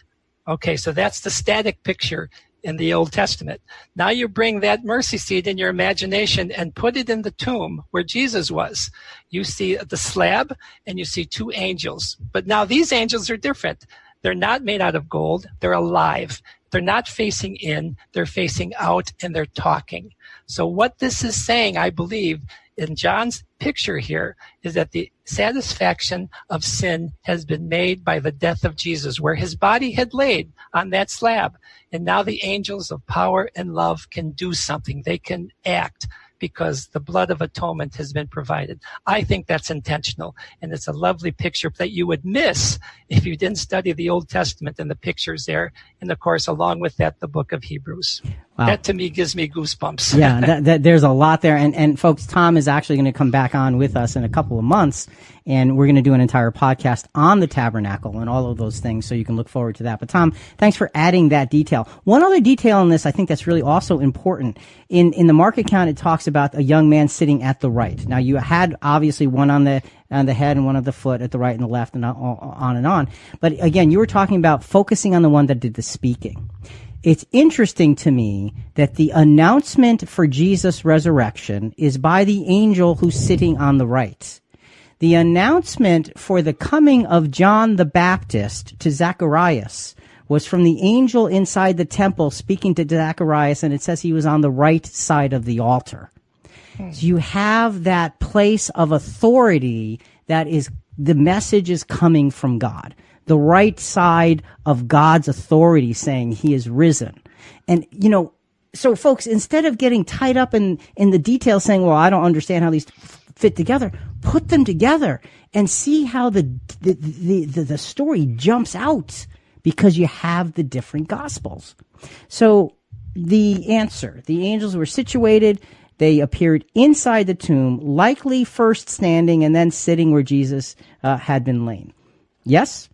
Okay, so that's the static picture in the Old Testament. Now you bring that mercy seat in your imagination and put it in the tomb where Jesus was. You see the slab and you see two angels. But now these angels are different. They're not made out of gold. They're alive. They're not facing in. They're facing out, and they're talking. So what this is saying, I believe, in John's picture here, is that the satisfaction of sin has been made by the death of Jesus, where his body had laid on that slab. And now the angels of power and love can do something. They can act because the blood of atonement has been provided. I think that's intentional, and it's a lovely picture that you would miss if you didn't study the Old Testament and the pictures there, and of course, along with that, the book of Hebrews. Wow. That to me gives me goosebumps. Yeah, there's a lot there. And folks, Tom is actually going to come back on with us in a couple of months, and we're going to do an entire podcast on the tabernacle and all of those things, so you can look forward to that. But Tom, thanks for adding that detail. One other detail in this, I think that's really also important. In the Mark account, it talks about a young man sitting at the right. Now, you had obviously one on the head and one on the foot at the right and the left, and on and on. But again, you were talking about focusing on the one that did the speaking. It's interesting to me that the announcement for Jesus' resurrection is by the angel who's sitting on the right. The announcement for the coming of John the Baptist to Zacharias was from the angel inside the temple speaking to Zacharias, and it says he was on the right side of the altar. So you have that place of authority that is, the message is coming from God. The right side of God's authority saying he is risen. And, so folks, instead of getting tied up in the details saying, well, I don't understand how these fit together, put them together and see how the story jumps out because you have the different gospels. So the answer, the angels were situated. They appeared inside the tomb, likely first standing and then sitting where Jesus had been laid. Yes?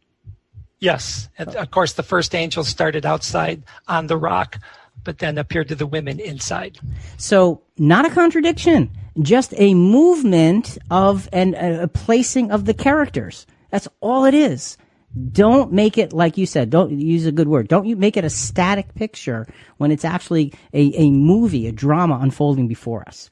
Yes. And of course, the first angel started outside on the rock, but then appeared to the women inside. So not a contradiction, just a movement of and a placing of the characters. That's all it is. Don't make it, like you said, don't use a good word. Don't you make it a static picture when it's actually a movie, a drama unfolding before us.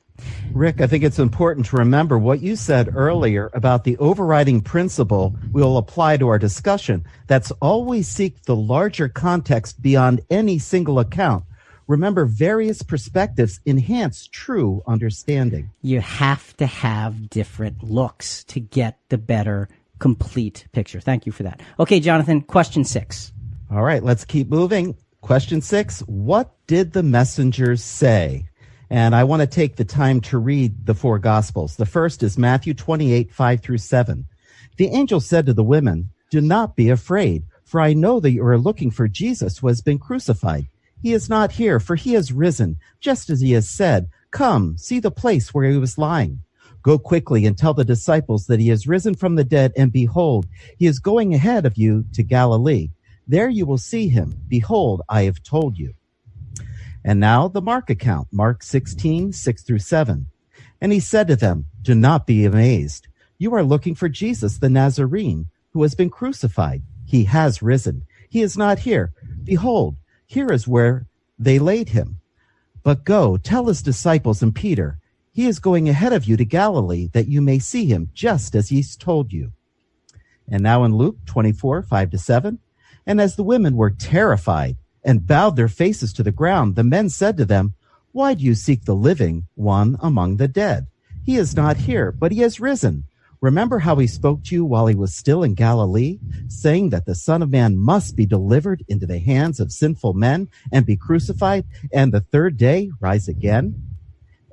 Rick, I think it's important to remember what you said earlier about the overriding principle we'll apply to our discussion. That's always seek the larger context beyond any single account. Remember, various perspectives enhance true understanding. You have to have different looks to get the better complete picture. Thank you for that. Okay, Jonathan, question 6. All right, let's keep moving. Question 6, what did the messengers say? And I want to take the time to read the four Gospels. The first is Matthew 28, 5 through 7. The angel said to the women, "Do not be afraid, for I know that you are looking for Jesus who has been crucified. He is not here, for he has risen, just as he has said. Come, see the place where he was lying. Go quickly and tell the disciples that he has risen from the dead, and behold, he is going ahead of you to Galilee. There you will see him. Behold, I have told you." And now the Mark account, Mark 16, 6 through 7. And he said to them, "Do not be amazed. You are looking for Jesus the Nazarene, who has been crucified. He has risen. He is not here. Behold, here is where they laid him. But go, tell his disciples and Peter, he is going ahead of you to Galilee, that you may see him, just as he's told you." And now in Luke 24, 5 to 7. And as the women were terrified and bowed their faces to the ground, the men said to them, "Why do you seek the living one among the dead? He is not here, but he has risen. Remember how he spoke to you while he was still in Galilee, saying that the Son of Man must be delivered into the hands of sinful men and be crucified, and the third day rise again?"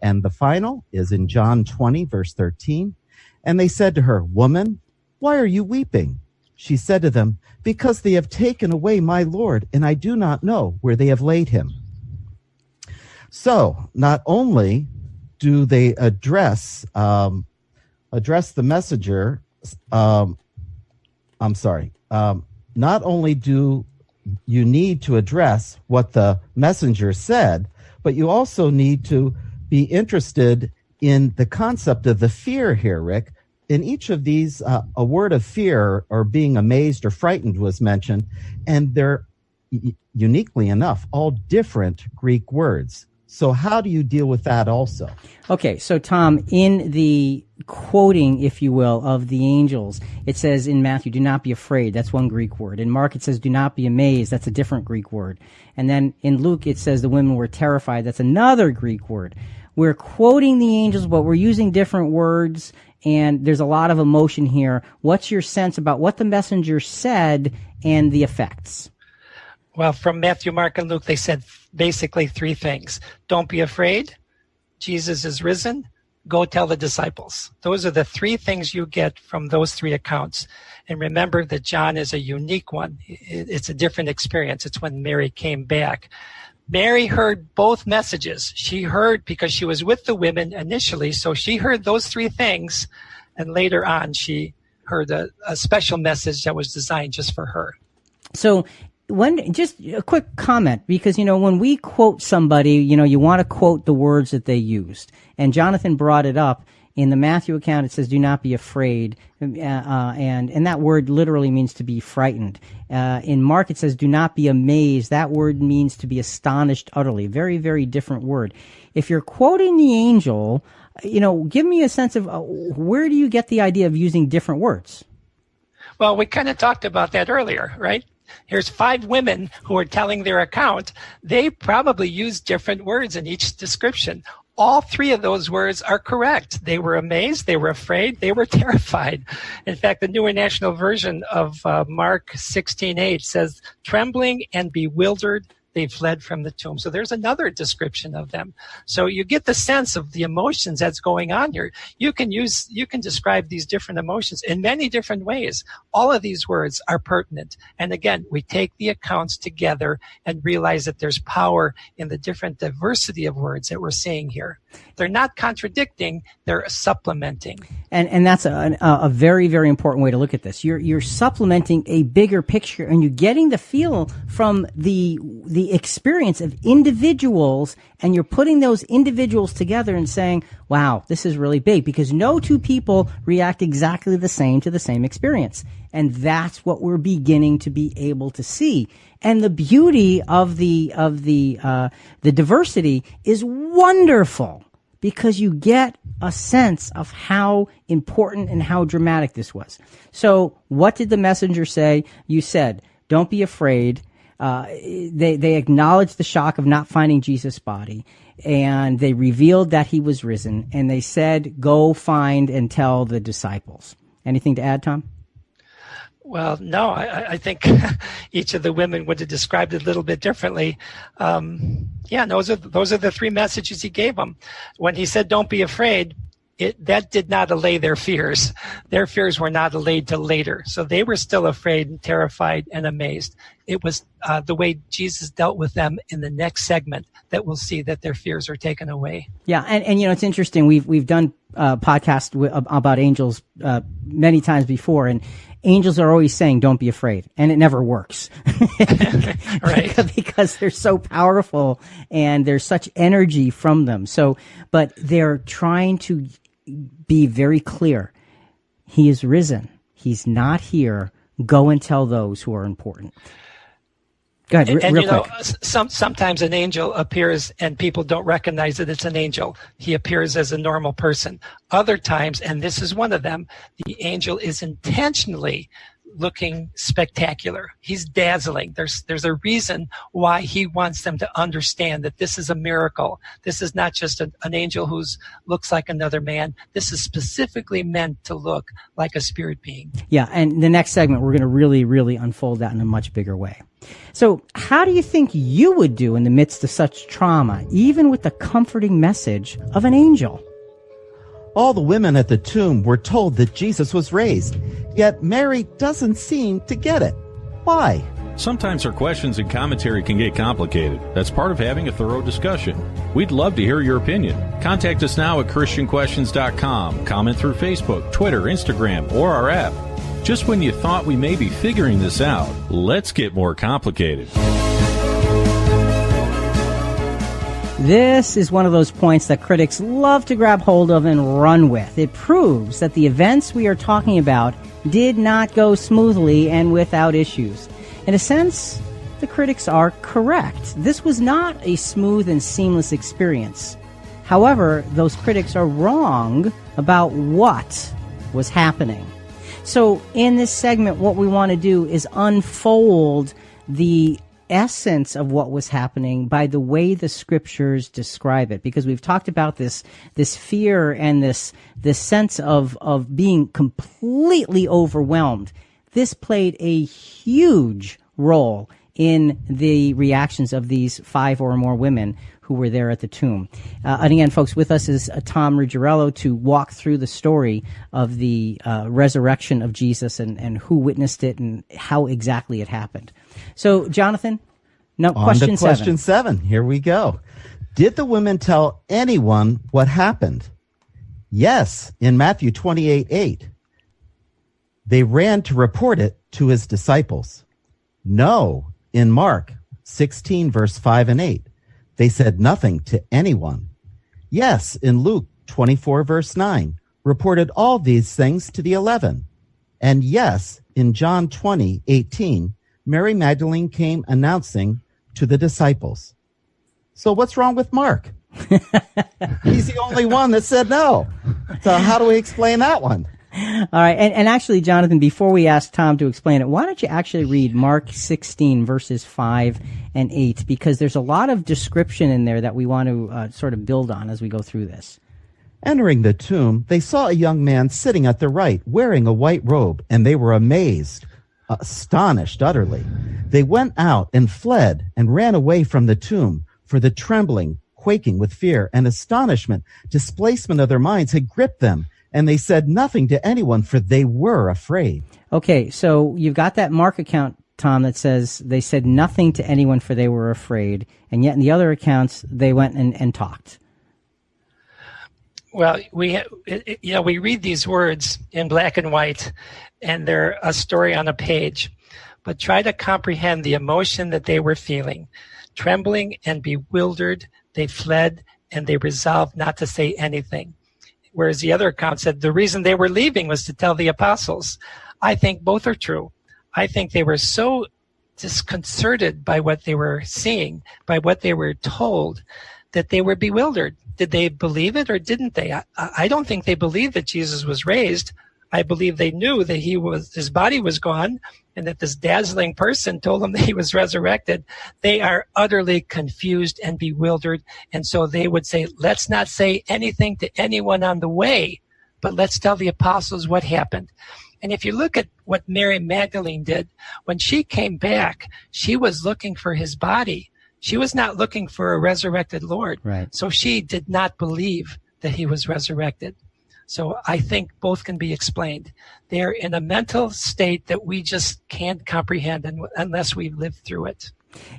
And the final is in John 20, verse 13. And they said to her, "Woman, why are you weeping?" She said to them, "Because they have taken away my Lord, and I do not know where they have laid him." So not only do they address the messenger, not only do you need to address what the messenger said, but you also need to be interested in the concept of the fear here, Rick. In each of these, a word of fear or being amazed or frightened was mentioned, and they're, uniquely enough, all different Greek words. So how do you deal with that also? Okay, so Tom, in the quoting, if you will, of the angels, it says in Matthew, "Do not be afraid." That's one Greek word. In Mark, it says, "Do not be amazed." That's a different Greek word. And then in Luke, it says the women were terrified. That's another Greek word. We're quoting the angels, but we're using different words, and there's a lot of emotion here. What's your sense about what the messenger said and the effects? Well, from Matthew, Mark, and Luke, they said basically three things. Don't be afraid. Jesus is risen. Go tell the disciples. Those are the three things you get from those three accounts. And remember that John is a unique one. It's a different experience. It's when Mary came back. Mary heard both messages. She heard because she was with the women initially, so she heard those three things, and later on she heard a special message that was designed just for her. So just a quick comment, because, when we quote somebody, you want to quote the words that they used. And Jonathan brought it up. In the Matthew account, it says, "Do not be afraid," and that word literally means to be frightened. In Mark, it says, "Do not be amazed." That word means to be astonished utterly. Very, very different word. If you're quoting the angel, give me a sense of where do you get the idea of using different words? Well, we kind of talked about that earlier, right? Here's 5 women who are telling their account. They probably used different words in each description. All 3 of those words are correct. They were amazed, they were afraid, they were terrified. In fact, the New International Version of Mark 16:8 says, "Trembling and bewildered, they fled from the tomb." So there's another description of them. So you get the sense of the emotions that's going on here. You can describe these different emotions in many different ways. All of these words are pertinent. And again, we take the accounts together and realize that there's power in the different diversity of words that we're seeing here. They're not contradicting, they're supplementing. And that's a very, very important way to look at this. You're supplementing a bigger picture, and you're getting the feel from the experience of individuals, and you're putting those individuals together and saying, wow, this is really big, because no two people react exactly the same to the same experience. And that's what we're beginning to be able to see. And the beauty of the diversity is wonderful, because you get a sense of how important and how dramatic this was. So what did the messenger say? You said, don't be afraid. They acknowledged the shock of not finding Jesus' body, and they revealed that he was risen, and they said, go find and tell the disciples. Anything to add, Tom? Well, no, I think each of the women would have described it a little bit differently. Those are the three messages he gave them. When he said, "Don't be afraid," that did not allay their fears. Their fears were not allayed till later. So they were still afraid and terrified and amazed. It was the way Jesus dealt with them in the next segment that we'll see that their fears are taken away. Yeah, and it's interesting. We've done podcasts about angels many times before, and angels are always saying, "Don't be afraid," and it never works. Right. Because they're so powerful and there's such energy from them. So, but they're trying to be very clear. He is risen. He's not here. Go and tell those who are important. Go ahead, real quick. Sometimes an angel appears and people don't recognize that it's an angel. He appears as a normal person. Other times, and this is one of them, the angel is intentionally looking spectacular. He's dazzling. There's a reason why he wants them to understand that this is a miracle. This is not just an angel who looks like another man. This is specifically meant to look like a spirit being. Yeah, and the next segment, we're going to really, really unfold that in a much bigger way. So how do you think you would do in the midst of such trauma, even with the comforting message of an angel? All the women at the tomb were told that Jesus was raised, yet Mary doesn't seem to get it. Why? Sometimes our questions and commentary can get complicated. That's part of having a thorough discussion. We'd love to hear your opinion. Contact us now at ChristianQuestions.com. Comment through Facebook, Twitter, Instagram, or our app. Just when you thought we may be figuring this out, let's get more complicated. This is one of those points that critics love to grab hold of and run with. It proves that the events we are talking about did not go smoothly and without issues. In a sense, the critics are correct. This was not a smooth and seamless experience. However, those critics are wrong about what was happening. So in this segment, what we want to do is unfold the essence of what was happening by the way the scriptures describe it, because we've talked about this fear and this sense of being completely overwhelmed. This played a huge role in the reactions of these 5 or more women who were there at the tomb. And again, folks, with us is Tom Ruggirello to walk through the story of the resurrection of Jesus and who witnessed it and how exactly it happened. So, Jonathan, question 7. Question 7. Here we go. Did the women tell anyone what happened? Yes, in Matthew 28:8. They ran to report it to his disciples. No, in Mark 16, verse 5 and 8. They said nothing to anyone. Yes, in Luke 24, verse 9, reported all these things to the 11. And yes, in John 20:18, Mary Magdalene came announcing to the disciples. So what's wrong with Mark? He's the only one that said no. So how do we explain that one? All right. And actually, Jonathan, before we ask Tom to explain it, why don't you actually read Mark 16, verses 5 and 8, because there's a lot of description in there that we want to sort of build on as we go through this. Entering the tomb, they saw a young man sitting at the right, wearing a white robe, and they were amazed, astonished utterly. They went out and fled and ran away from the tomb, for the trembling, quaking with fear and astonishment, displacement of their minds had gripped them. And they said nothing to anyone, for they were afraid. Okay, so you've got that Mark account, Tom, that says they said nothing to anyone, for they were afraid. And yet in the other accounts, they went and talked. Well, we read these words in black and white, and they're a story on a page. But try to comprehend the emotion that they were feeling. Trembling and bewildered, they fled, and they resolved not to say anything. Whereas the other account said the reason they were leaving was to tell the apostles. I think both are true. I think they were so disconcerted by what they were seeing, by what they were told, that they were bewildered. Did they believe it or didn't they? I don't think they believed that Jesus was raised. I believe they knew that his body was gone and that this dazzling person told them that he was resurrected. They are utterly confused and bewildered. And so they would say, let's not say anything to anyone on the way, but let's tell the apostles what happened. And if you look at what Mary Magdalene did, when she came back, she was looking for his body. She was not looking for a resurrected Lord. Right. So she did not believe that he was resurrected. So I think both can be explained. They're in a mental state that we just can't comprehend unless we've lived through it.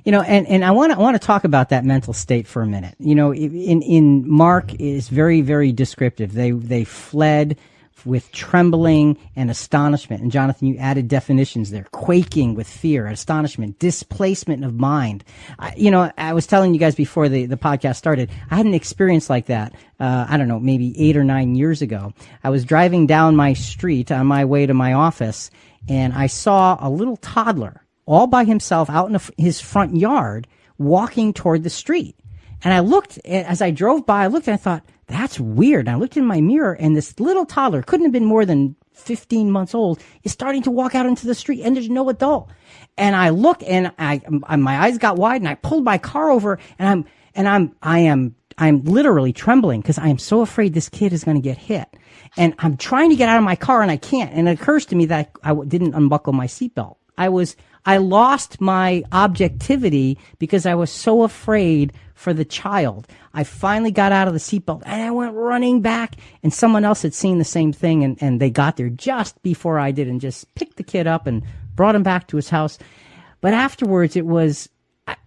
And I want to talk about that mental state for a minute. In Mark is very, very descriptive. They fled with trembling and astonishment. And Jonathan, you added definitions there: quaking with fear, astonishment, displacement of mind. I was telling you guys before the podcast started, I had an experience like that. I don't know, maybe 8 or 9 years ago. I was driving down my street on my way to my office, and I saw a little toddler all by himself out in his front yard walking toward the street. And I looked, as I drove by, and I thought, that's weird. And I looked in my mirror, and this little toddler, couldn't have been more than 15 months old, is starting to walk out into the street, and there's no adult. And I looked, and my eyes got wide, and I pulled my car over, and I'm literally trembling because I am so afraid this kid is going to get hit. And I'm trying to get out of my car, and I can't. And it occurs to me that I didn't unbuckle my seatbelt. I lost my objectivity because I was so afraid for the child. I finally got out of the seatbelt, and I went running back, and someone else had seen the same thing, and they got there just before I did and just picked the kid up and brought him back to his house. But afterwards,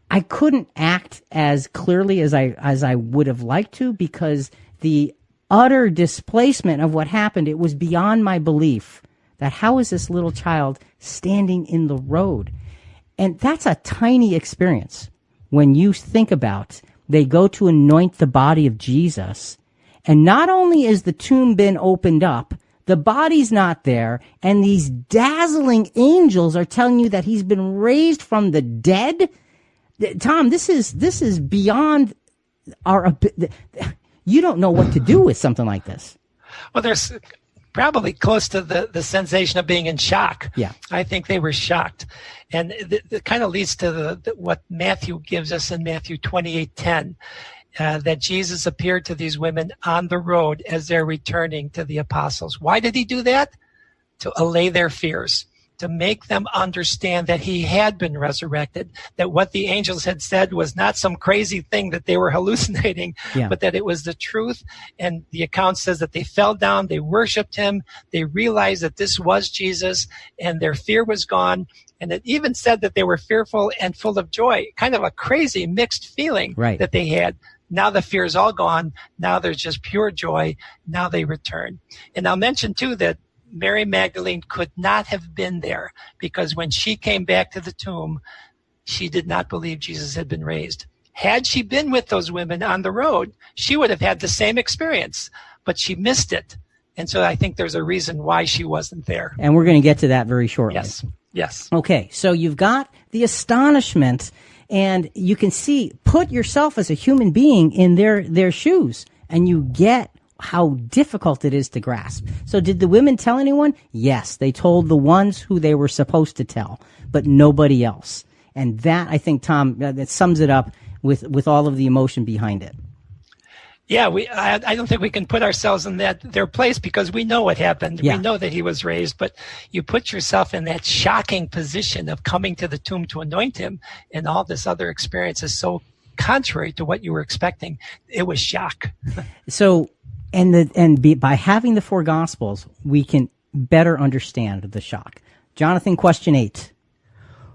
I couldn't act as clearly as I would have liked to, because the utter displacement of what happened, it was beyond my belief. That how is this little child standing in the road? And that's a tiny experience when you think about they go to anoint the body of Jesus. And not only is the tomb been opened up, the body's not there. And these dazzling angels are telling you that he's been raised from the dead. Tom, this is beyond our, you don't know what to do with something like this. Well, there's probably close to the sensation of being in shock. Yeah. I think they were shocked. And it kind of leads to what Matthew gives us in Matthew 28:10, that Jesus appeared to these women on the road as they're returning to the apostles. Why did he do that? To allay their fears, to make them understand that he had been resurrected, that what the angels had said was not some crazy thing that they were hallucinating, but that it was the truth. And the account says that they fell down, they worshiped him, they realized that this was Jesus, and their fear was gone. And it even said that they were fearful and full of joy, kind of a crazy mixed feeling that they had. Now the fear is all gone. Now there's just pure joy. Now they return. And I'll mention too that Mary Magdalene could not have been there, because when she came back to the tomb, she did not believe Jesus had been raised. Had she been with those women on the road, she would have had the same experience, but she missed it. And so I think there's a reason why she wasn't there. And we're going to get to that very shortly. Yes. Okay, so you've got the astonishment, and you can see, put yourself as a human being in their shoes, and you get how difficult it is to grasp. So did the women tell anyone? Yes, they told the ones who they were supposed to tell, but nobody else. And that, I think, Tom, that sums it up with all of the emotion behind it. Yeah, I don't think we can put ourselves in their place, because we know what happened. Yeah. We know that he was raised, but you put yourself in that shocking position of coming to the tomb to anoint him, and all this other experience is so contrary to what you were expecting. It was shock. So, by having the four Gospels, we can better understand the shock. Jonathan, question 8.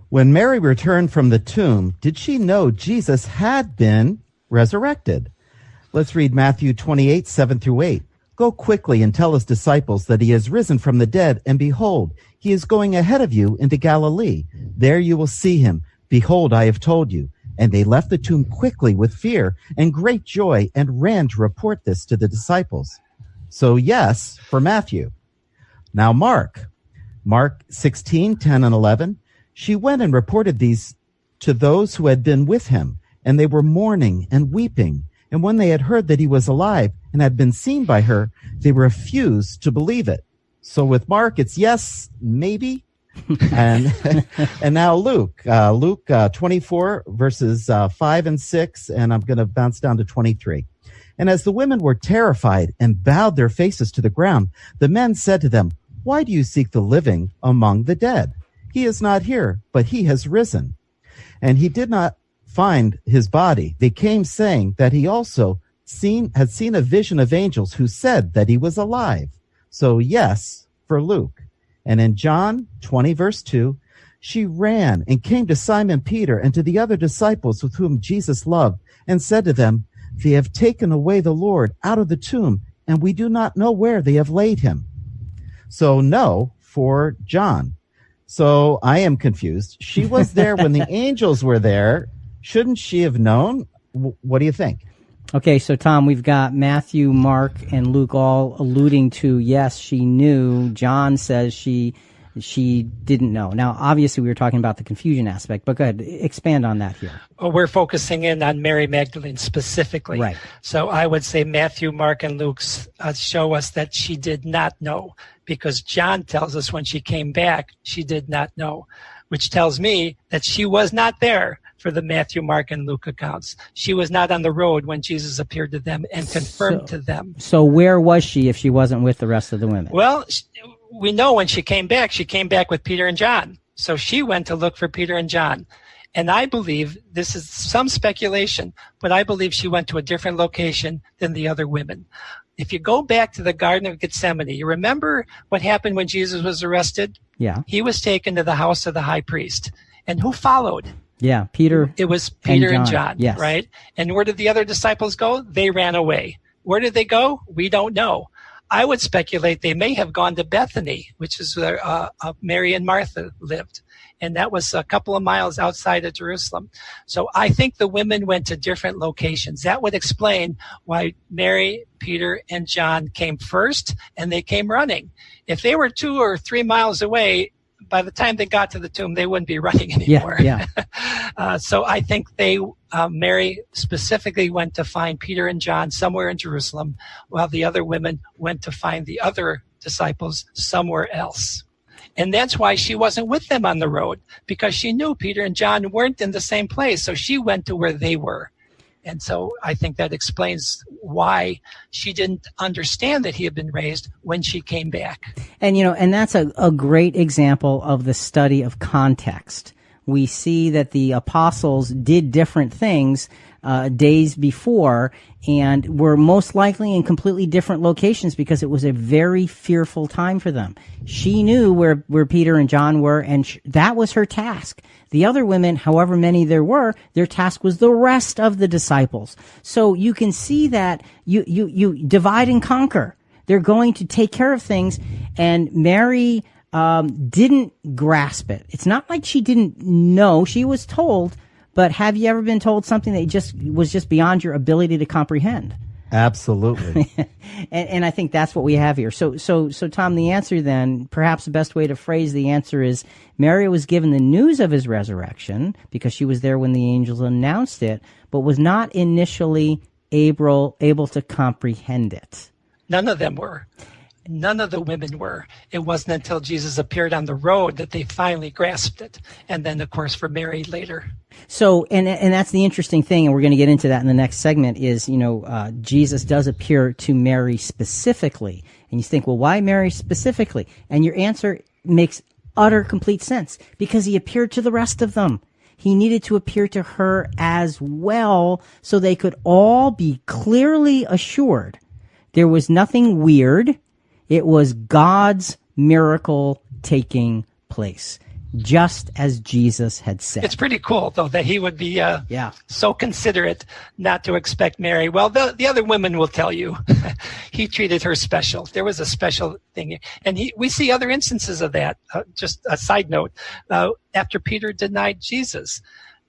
When Mary returned from the tomb, did she know Jesus had been resurrected? Let's read Matthew 28, 7-8. Go quickly and tell his disciples that he has risen from the dead, and behold, he is going ahead of you into Galilee. There you will see him. Behold, I have told you. And they left the tomb quickly with fear and great joy, and ran to report this to the disciples. So yes, for Matthew. Now Mark 16, 10 and 11. She went and reported these to those who had been with him, and they were mourning and weeping. And when they had heard that he was alive and had been seen by her, they refused to believe it. So with Mark, it's yes, maybe. and now Luke 24 verses 5 and 6, and I'm going to bounce down to 23. And as the women were terrified and bowed their faces to the ground, the men said to them, why do you seek the living among the dead? He is not here, but he has risen. And he did not find his body. They came saying that he also had seen a vision of angels who said that he was alive. So yes, for Luke. And in John 20, verse 2, she ran and came to Simon Peter and to the other disciples with whom Jesus loved, and said to them, they have taken away the Lord out of the tomb, and we do not know where they have laid him. So no for John. So I am confused. She was there when the angels were there. Shouldn't she have known? What do you think? Okay, so Tom, we've got Matthew, Mark, and Luke all alluding to, yes, she knew. John says she didn't know. Now, obviously, we were talking about the confusion aspect, but go ahead, expand on that here. Well, we're focusing in on Mary Magdalene specifically. Right. So I would say Matthew, Mark, and Luke show us that she did not know, because John tells us when she came back, she did not know, which tells me that she was not there for the Matthew, Mark, and Luke accounts. She was not on the road when Jesus appeared to them and confirmed to them. So where was she if she wasn't with the rest of the women? Well, we know when she came back with Peter and John. So she went to look for Peter and John. And I believe, this is some speculation, but I believe she went to a different location than the other women. If you go back to the Garden of Gethsemane, you remember what happened when Jesus was arrested? Yeah. He was taken to the house of the high priest. And who followed? Yeah, Peter. It was Peter and John, yes. Right? And where did the other disciples go? They ran away. Where did they go? We don't know. I would speculate they may have gone to Bethany, which is where Mary and Martha lived. And that was a couple of miles outside of Jerusalem. So I think the women went to different locations. That would explain why Mary, Peter, and John came first, and they came running. If they were 2 or 3 miles away, by the time they got to the tomb, they wouldn't be running anymore. Yeah. So I think Mary specifically went to find Peter and John somewhere in Jerusalem, while the other women went to find the other disciples somewhere else. And that's why she wasn't with them on the road, because she knew Peter and John weren't in the same place. So she went to where they were. And so I think that explains why she didn't understand that he had been raised when she came back. And, and that's a great example of the study of context. We see that the apostles did different things days before, and were most likely in completely different locations because it was a very fearful time for them. She knew where Peter and John were, and that was her task. The other women, however many there were, their task was the rest of the disciples. So you can see that you divide and conquer. They're going to take care of things, and Mary didn't grasp it. It's not like she didn't know. She was told, but have you ever been told something that was just beyond your ability to comprehend? Absolutely. and I think that's what we have here. So Tom, the answer then, perhaps the best way to phrase the answer is, Mary was given the news of his resurrection because she was there when the angels announced it, but was not initially able to comprehend it. None of them were. None of the women were. It wasn't until Jesus appeared on the road that they finally grasped it. And then, of course, for Mary later. So, and that's the interesting thing, and we're going to get into that in the next segment, is, Jesus does appear to Mary specifically. And you think, well, why Mary specifically? And your answer makes utter, complete sense, because he appeared to the rest of them. He needed to appear to her as well, so they could all be clearly assured there was nothing weird. It was God's miracle taking place, just as Jesus had said. It's pretty cool, though, that he would be so considerate not to expect Mary. Well, the other women will tell you he treated her special. There was a special thing. And we see other instances of that. Just a side note, after Peter denied Jesus,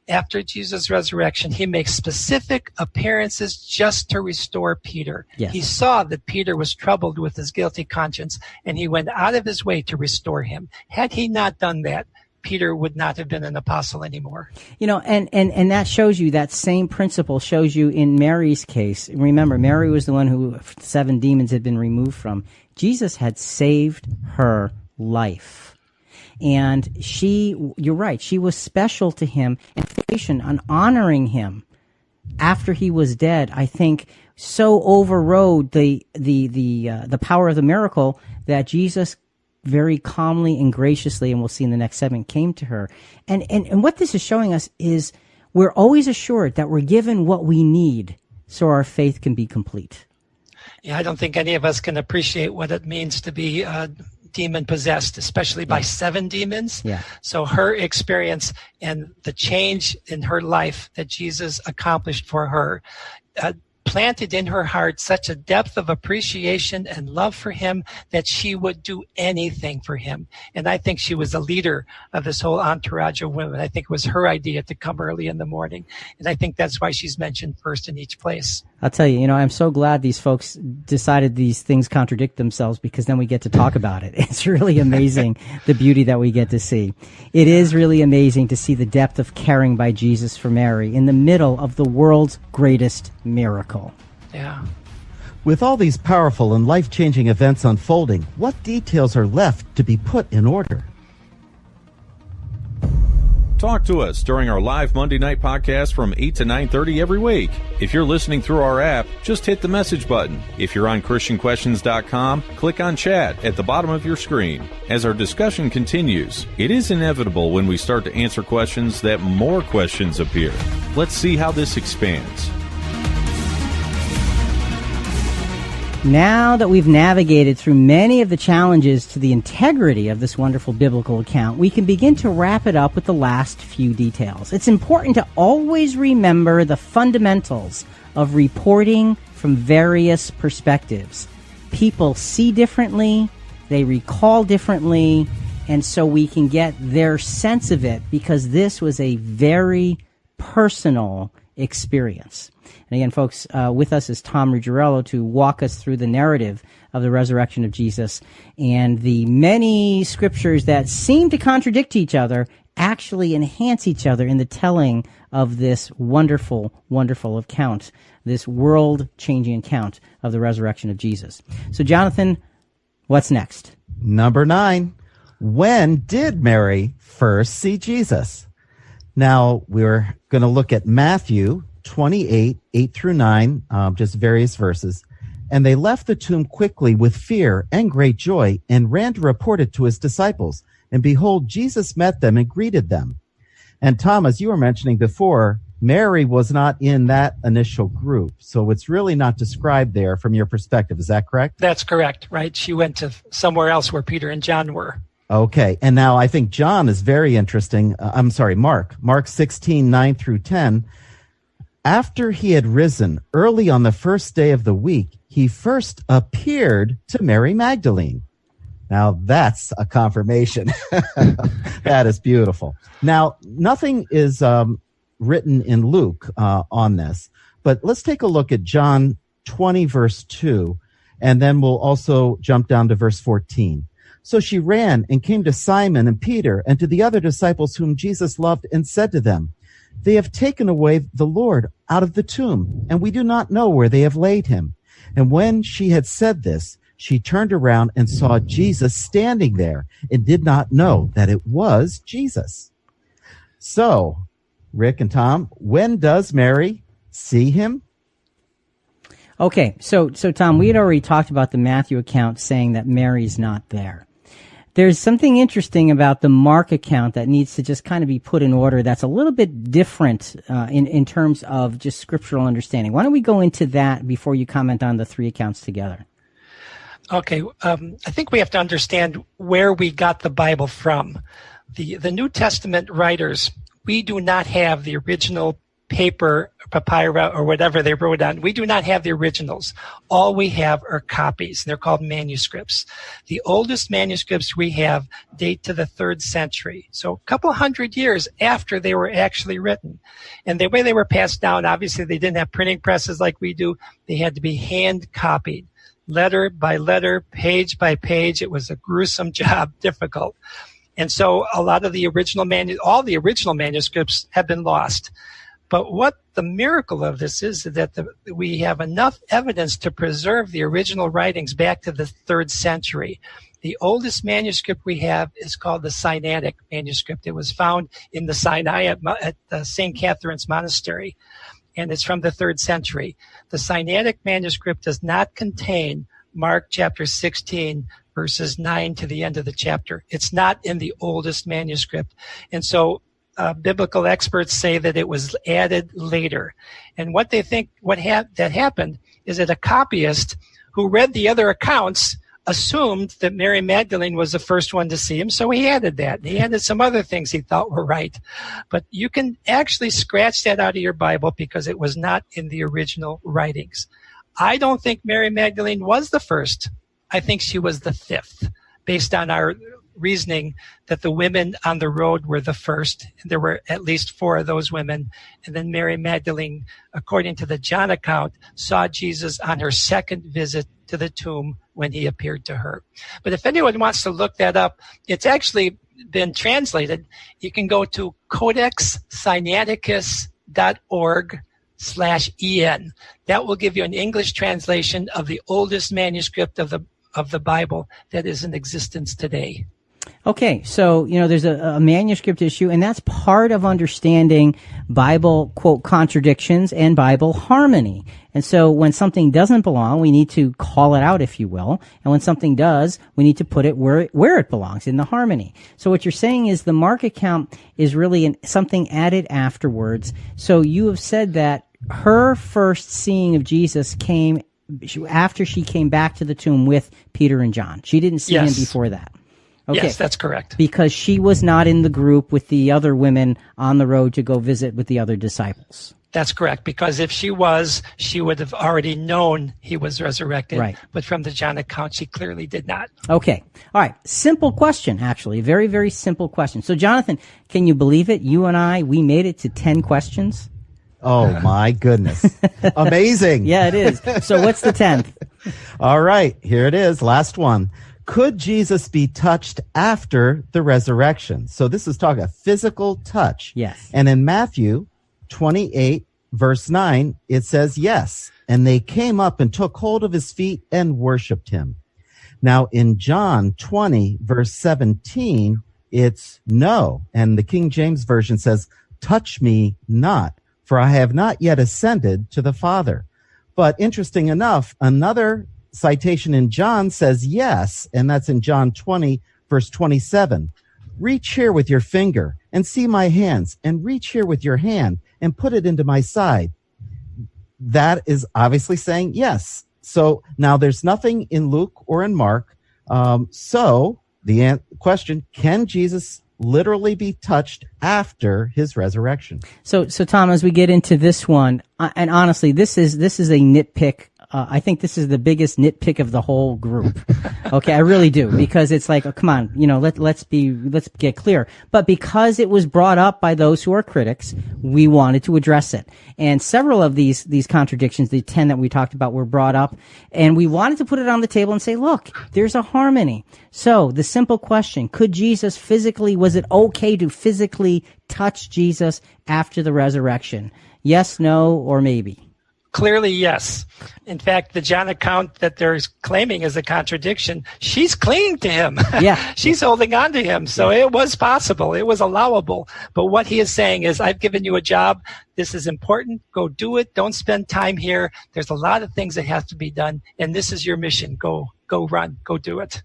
after Jesus' resurrection, he makes specific appearances just to restore Peter. Yes. He saw that Peter was troubled with his guilty conscience, and he went out of his way to restore him. Had he not done that, Peter would not have been an apostle anymore. And that shows you, that same principle shows you in Mary's case. Remember, Mary was the one who 7 demons had been removed from. Jesus had saved her life. And you're right, she was special to him, and on honoring him after he was dead, I think so overrode the power of the miracle that Jesus very calmly and graciously, and we'll see in the next segment, came to her. And what this is showing us is we're always assured that we're given what we need so our faith can be complete. Yeah, I don't think any of us can appreciate what it means to be demon possessed, especially by 7 demons. Yeah. So her experience and the change in her life that Jesus accomplished for her planted in her heart such a depth of appreciation and love for him that she would do anything for him. And I think she was the leader of this whole entourage of women. I think it was her idea to come early in the morning. And I think that's why she's mentioned first in each place. I'll tell you, I'm so glad these folks decided these things contradict themselves, because then we get to talk about it. It's really amazing, the beauty that we get to see. It is really amazing to see the depth of caring by Jesus for Mary in the middle of the world's greatest miracle. Yeah. With all these powerful and life-changing events unfolding, what details are left to be put in order? Talk to us during our live Monday night podcast from 8 to 9:30 every week. If you're listening through our app, just hit the message button. If you're on ChristianQuestions.com, click on chat at the bottom of your screen. As our discussion continues, it is inevitable when we start to answer questions that more questions appear. Let's see how this expands. Now that we've navigated through many of the challenges to the integrity of this wonderful biblical account, we can begin to wrap it up with the last few details. It's important to always remember the fundamentals of reporting from various perspectives. People see differently, they recall differently, and so we can get their sense of it, because this was a very personal experience. And again, folks, with us is Tom Ruggirello to walk us through the narrative of the resurrection of Jesus, and the many scriptures that seem to contradict each other actually enhance each other in the telling of this wonderful, wonderful account, this world-changing account of the resurrection of Jesus. So, Jonathan, what's next? Number 9. When did Mary first see Jesus? Now, we're going to look at Matthew 28, 8 through 9, just various verses. And they left the tomb quickly with fear and great joy, and ran to report it to his disciples. And behold, Jesus met them and greeted them. And Tom, as you were mentioning before, Mary was not in that initial group. So it's really not described there from your perspective. Is that correct? That's correct, right? She went to somewhere else where Peter and John were. Okay. And now I think John is very interesting. Mark 16, 9 through 10. After he had risen early on the first day of the week, he first appeared to Mary Magdalene. Now, that's a confirmation. That is beautiful. Now, nothing is written in Luke on this, but let's take a look at John 20, verse 2, and then we'll also jump down to verse 14. So she ran and came to Simon and Peter and to the other disciples whom Jesus loved, and said to them, "They have taken away the Lord out of the tomb, and we do not know where they have laid him." And when she had said this, she turned around and saw Jesus standing there, and did not know that it was Jesus. So, Rick and Tom, when does Mary see him? Okay, so Tom, we had already talked about the Matthew account saying that Mary's not there. There's something interesting about the Mark account that needs to just kind of be put in order that's a little bit different in terms of just scriptural understanding. Why don't we go into that before you comment on the 3 accounts together? Okay, I think we have to understand where we got the Bible from. The New Testament writers, we do not have the original paper, papyrus, or whatever they wrote on. We do not have the originals. All we have are copies. They're called manuscripts. The oldest manuscripts we have date to the 3rd century, so a couple hundred years after they were actually written. And the way they were passed down, obviously they didn't have printing presses like we do. They had to be hand copied, letter by letter, page by page. It was a gruesome job, difficult. And so a lot of the original all the original manuscripts have been lost. But what the miracle of this is that we have enough evidence to preserve the original writings back to the 3rd century. The oldest manuscript we have is called the Sinaitic manuscript. It was found in the Sinai at St. Catherine's Monastery, and it's from the 3rd century. The Sinaitic manuscript does not contain Mark chapter 16, verses 9 to the end of the chapter. It's not in the oldest manuscript. And so biblical experts say that it was added later. And what they think that happened is that a copyist who read the other accounts assumed that Mary Magdalene was the first one to see him, so he added that. And he added some other things he thought were right. But you can actually scratch that out of your Bible because it was not in the original writings. I don't think Mary Magdalene was the first. I think she was the fifth, based on our reasoning that the women on the road were the first. There were at least 4 of those women. And then Mary Magdalene, according to the John account, saw Jesus on her second visit to the tomb when he appeared to her. But if anyone wants to look that up, it's actually been translated. You can go to codexsinaiticus.org/en. That will give you an English translation of the oldest manuscript of the Bible that is in existence today. Okay, so, there's a manuscript issue, and that's part of understanding Bible, quote, contradictions and Bible harmony. And so when something doesn't belong, we need to call it out, if you will. And when something does, we need to put it where it belongs, in the harmony. So what you're saying is the Mark account is really something added afterwards. So you have said that her first seeing of Jesus came after she came back to the tomb with Peter and John. She didn't see him before that. Okay. Yes, that's correct. Because she was not in the group with the other women on the road to go visit with the other disciples. That's correct, because if she was, she would have already known he was resurrected. Right. But from the John account, she clearly did not. Okay. All right. Simple question, actually. Very, very simple question. So, Jonathan, can you believe it? You and I, we made it to 10 questions. Oh, my goodness. Amazing. Yeah, it is. So what's the 10th? All right. Here it is. Last one. Could Jesus be touched after the resurrection? So this is talking a physical touch. Yes. And in Matthew 28, verse 9, it says, yes. And they came up and took hold of his feet and worshiped him. Now in John 20, verse 17, it's no. And the King James Version says, touch me not, for I have not yet ascended to the Father. But interesting enough, another citation in John says yes, and that's in John 20, verse 27. Reach here with your finger and see my hands, and reach here with your hand and put it into my side. That is obviously saying yes. So now there's nothing in Luke or in Mark. So the question, can Jesus literally be touched after his resurrection? So Tom, as we get into this one, and honestly, this is a nitpick. I think this is the biggest nitpick of the whole group. Okay, I really do, because it's like, oh, come on, let's get clear. But because it was brought up by those who are critics, we wanted to address it. And several of these contradictions, the 10 that we talked about, were brought up, and we wanted to put it on the table and say, look, there's a harmony. So the simple question, was it okay to physically touch Jesus after the resurrection? Yes, no, or maybe? Clearly, yes. In fact, the John account that they're claiming is a contradiction, she's clinging to him. Yeah. She's holding on to him. So it was possible. It was allowable. But what he is saying is, I've given you a job. This is important. Go do it. Don't spend time here. There's a lot of things that have to be done. And this is your mission. Go run. Go do it.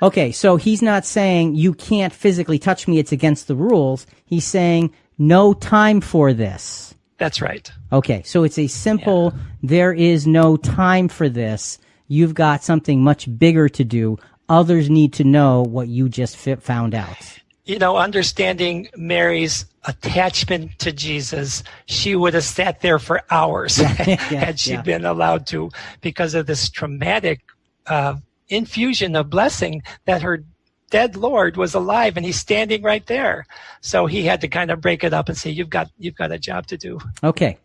Okay. So he's not saying you can't physically touch me. It's against the rules. He's saying no time for this. That's right. Okay, so it's a simple, there is no time for this. You've got something much bigger to do. Others need to know what you just found out. Understanding Mary's attachment to Jesus, she would have sat there for hours had she been allowed to, because of this traumatic infusion of blessing that her dead Lord was alive and he's standing right there. So he had to kind of break it up and say, you've got a job to do. Okay.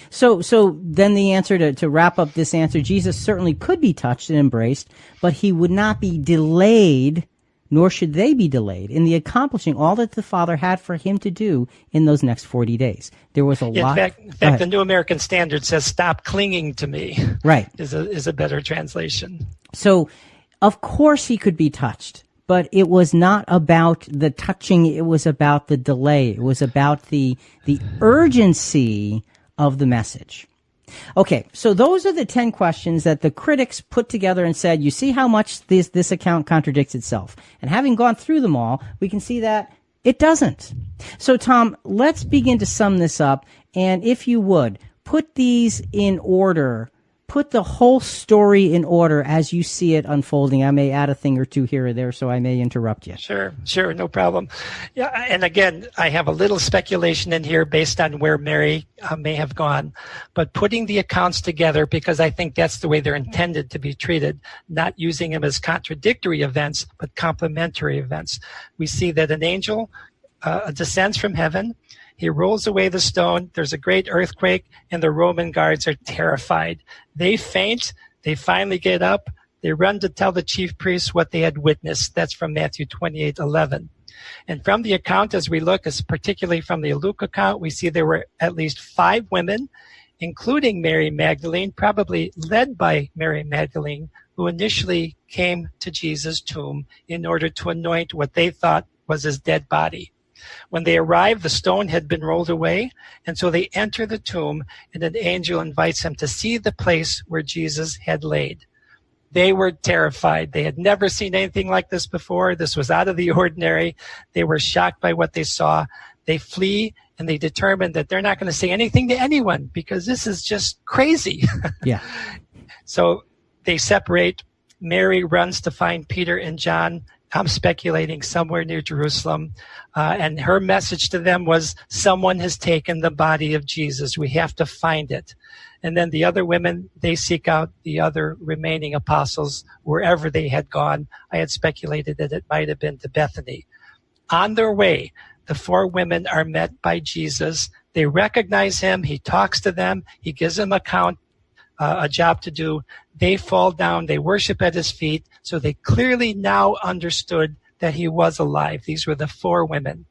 So then the answer to wrap up this answer, Jesus certainly could be touched and embraced, but he would not be delayed, nor should they be delayed in the accomplishing all that the Father had for him to do in those next 40 days. There was a lot. In fact, the New American Standard says, stop clinging to me. Right. Is a better translation. So, of course he could be touched. But it was not about the touching. It was about the delay. It was about the urgency of the message. Okay, so those are the 10 questions that the critics put together and said, you see how much this account contradicts itself. And having gone through them all, we can see that it doesn't. So, Tom, let's begin to sum this up. And if you would, put these in order. Put the whole story in order as you see it unfolding. I may add a thing or two here or there, so I may interrupt you. Sure, no problem. Yeah, and again, I have a little speculation in here based on where Mary may have gone, but putting the accounts together, because I think that's the way they're intended to be treated, not using them as contradictory events, but complementary events. We see that an angel descends from heaven. He rolls away the stone. There's a great earthquake, and the Roman guards are terrified. They faint. They finally get up. They run to tell the chief priests what they had witnessed. That's from Matthew 28:11. And from the account, as we look, particularly from the Luke account, we see there were at least 5 women, including Mary Magdalene, probably led by Mary Magdalene, who initially came to Jesus' tomb in order to anoint what they thought was his dead body. When they arrive, the stone had been rolled away, and so they enter the tomb, and an angel invites them to see the place where Jesus had laid. They were terrified. They had never seen anything like this before. This was out of the ordinary. They were shocked by what they saw. They flee, and they determine that they're not going to say anything to anyone because this is just crazy. Yeah. So they separate. Mary runs to find Peter and John. I'm speculating somewhere near Jerusalem. And her message to them was, someone has taken the body of Jesus. We have to find it. And then the other women, they seek out the other remaining apostles wherever they had gone. I had speculated that it might have been to Bethany. On their way, the 4 women are met by Jesus. They recognize him. He talks to them. He gives them a job to do. They fall down. They worship at his feet. So they clearly now understood that he was alive. These were the 4 women.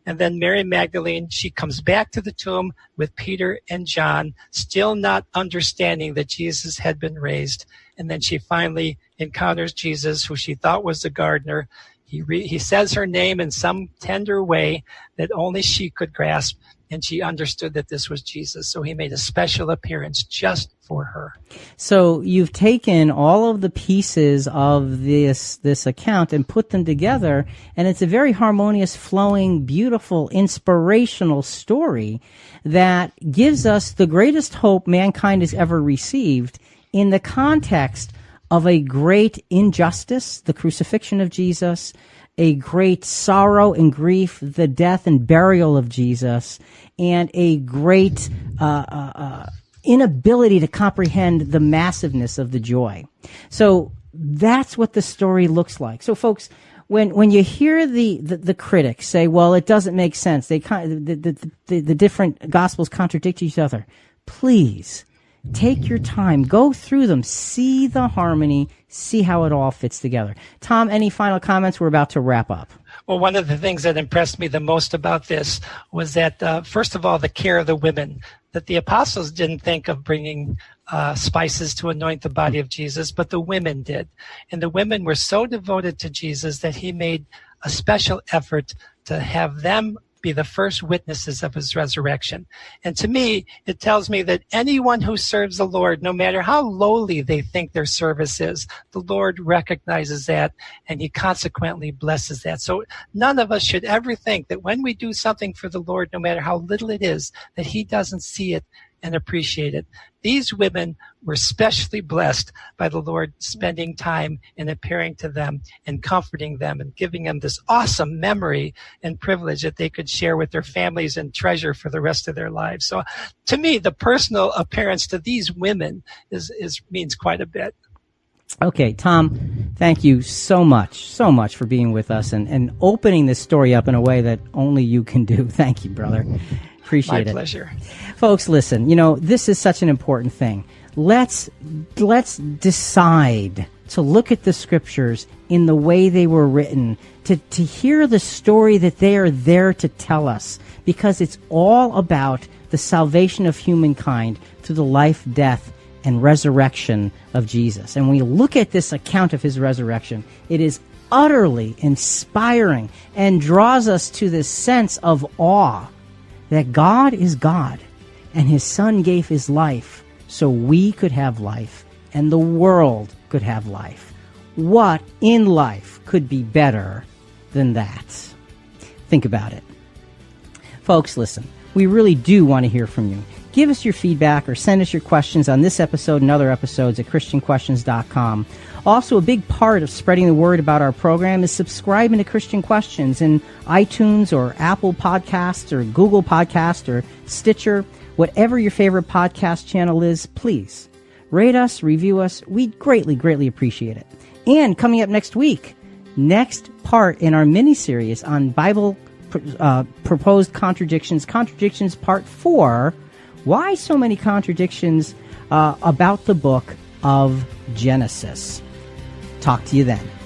And then Mary Magdalene, she comes back to the tomb with Peter and John, still not understanding that Jesus had been raised. And then she finally encounters Jesus, who she thought was the gardener. He says her name in some tender way that only she could grasp, and she understood that this was Jesus. So he made a special appearance just for her. So you've taken all of the pieces of this account and put them together, and it's a very harmonious, flowing, beautiful, inspirational story that gives us the greatest hope mankind has ever received in the context of a great injustice, the crucifixion of Jesus, a great sorrow and grief, the death and burial of Jesus, and a great inability to comprehend the massiveness of the joy. So that's what the story looks like. So, folks, when you hear the critics say, "Well, it doesn't make sense," the different gospels contradict each other. Please take your time, go through them, see the harmony, see how it all fits together. Tom, any final comments? We're about to wrap up. Well, one of the things that impressed me the most about this was that, first of all, the care of the women, that the apostles didn't think of bringing spices to anoint the body of Jesus, but the women did. And the women were so devoted to Jesus that he made a special effort to have them be the first witnesses of his resurrection. And to me, it tells me that anyone who serves the Lord, no matter how lowly they think their service is, the Lord recognizes that, and he consequently blesses that. So none of us should ever think that when we do something for the Lord, no matter how little it is, that he doesn't see it and appreciate it. These women were specially blessed by the Lord spending time and appearing to them and comforting them and giving them this awesome memory and privilege that they could share with their families and treasure for the rest of their lives. So to me, the personal appearance to these women means quite a bit. Okay, Tom, thank you so much for being with us and opening this story up in a way that only you can do. Thank you, brother. Appreciate it. My pleasure. Folks, listen, this is such an important thing. Let's decide to look at the scriptures in the way they were written, to hear the story that they are there to tell us, because it's all about the salvation of humankind through the life, death, and resurrection of Jesus. And when we look at this account of his resurrection, it is utterly inspiring and draws us to this sense of awe that God is God, and his Son gave his life so we could have life and the world could have life. What in life could be better than that? Think about it. Folks, listen, we really do want to hear from you. Give us your feedback or send us your questions on this episode and other episodes at ChristianQuestions.com. Also, a big part of spreading the word about our program is subscribing to Christian Questions in iTunes or Apple Podcasts or Google Podcasts or Stitcher. Whatever your favorite podcast channel is, please rate us, review us. We'd greatly, greatly appreciate it. And coming up next week, next part in our mini-series on Bible proposed contradictions, Contradictions Part 4, why so many contradictions about the book of Genesis. Talk to you then.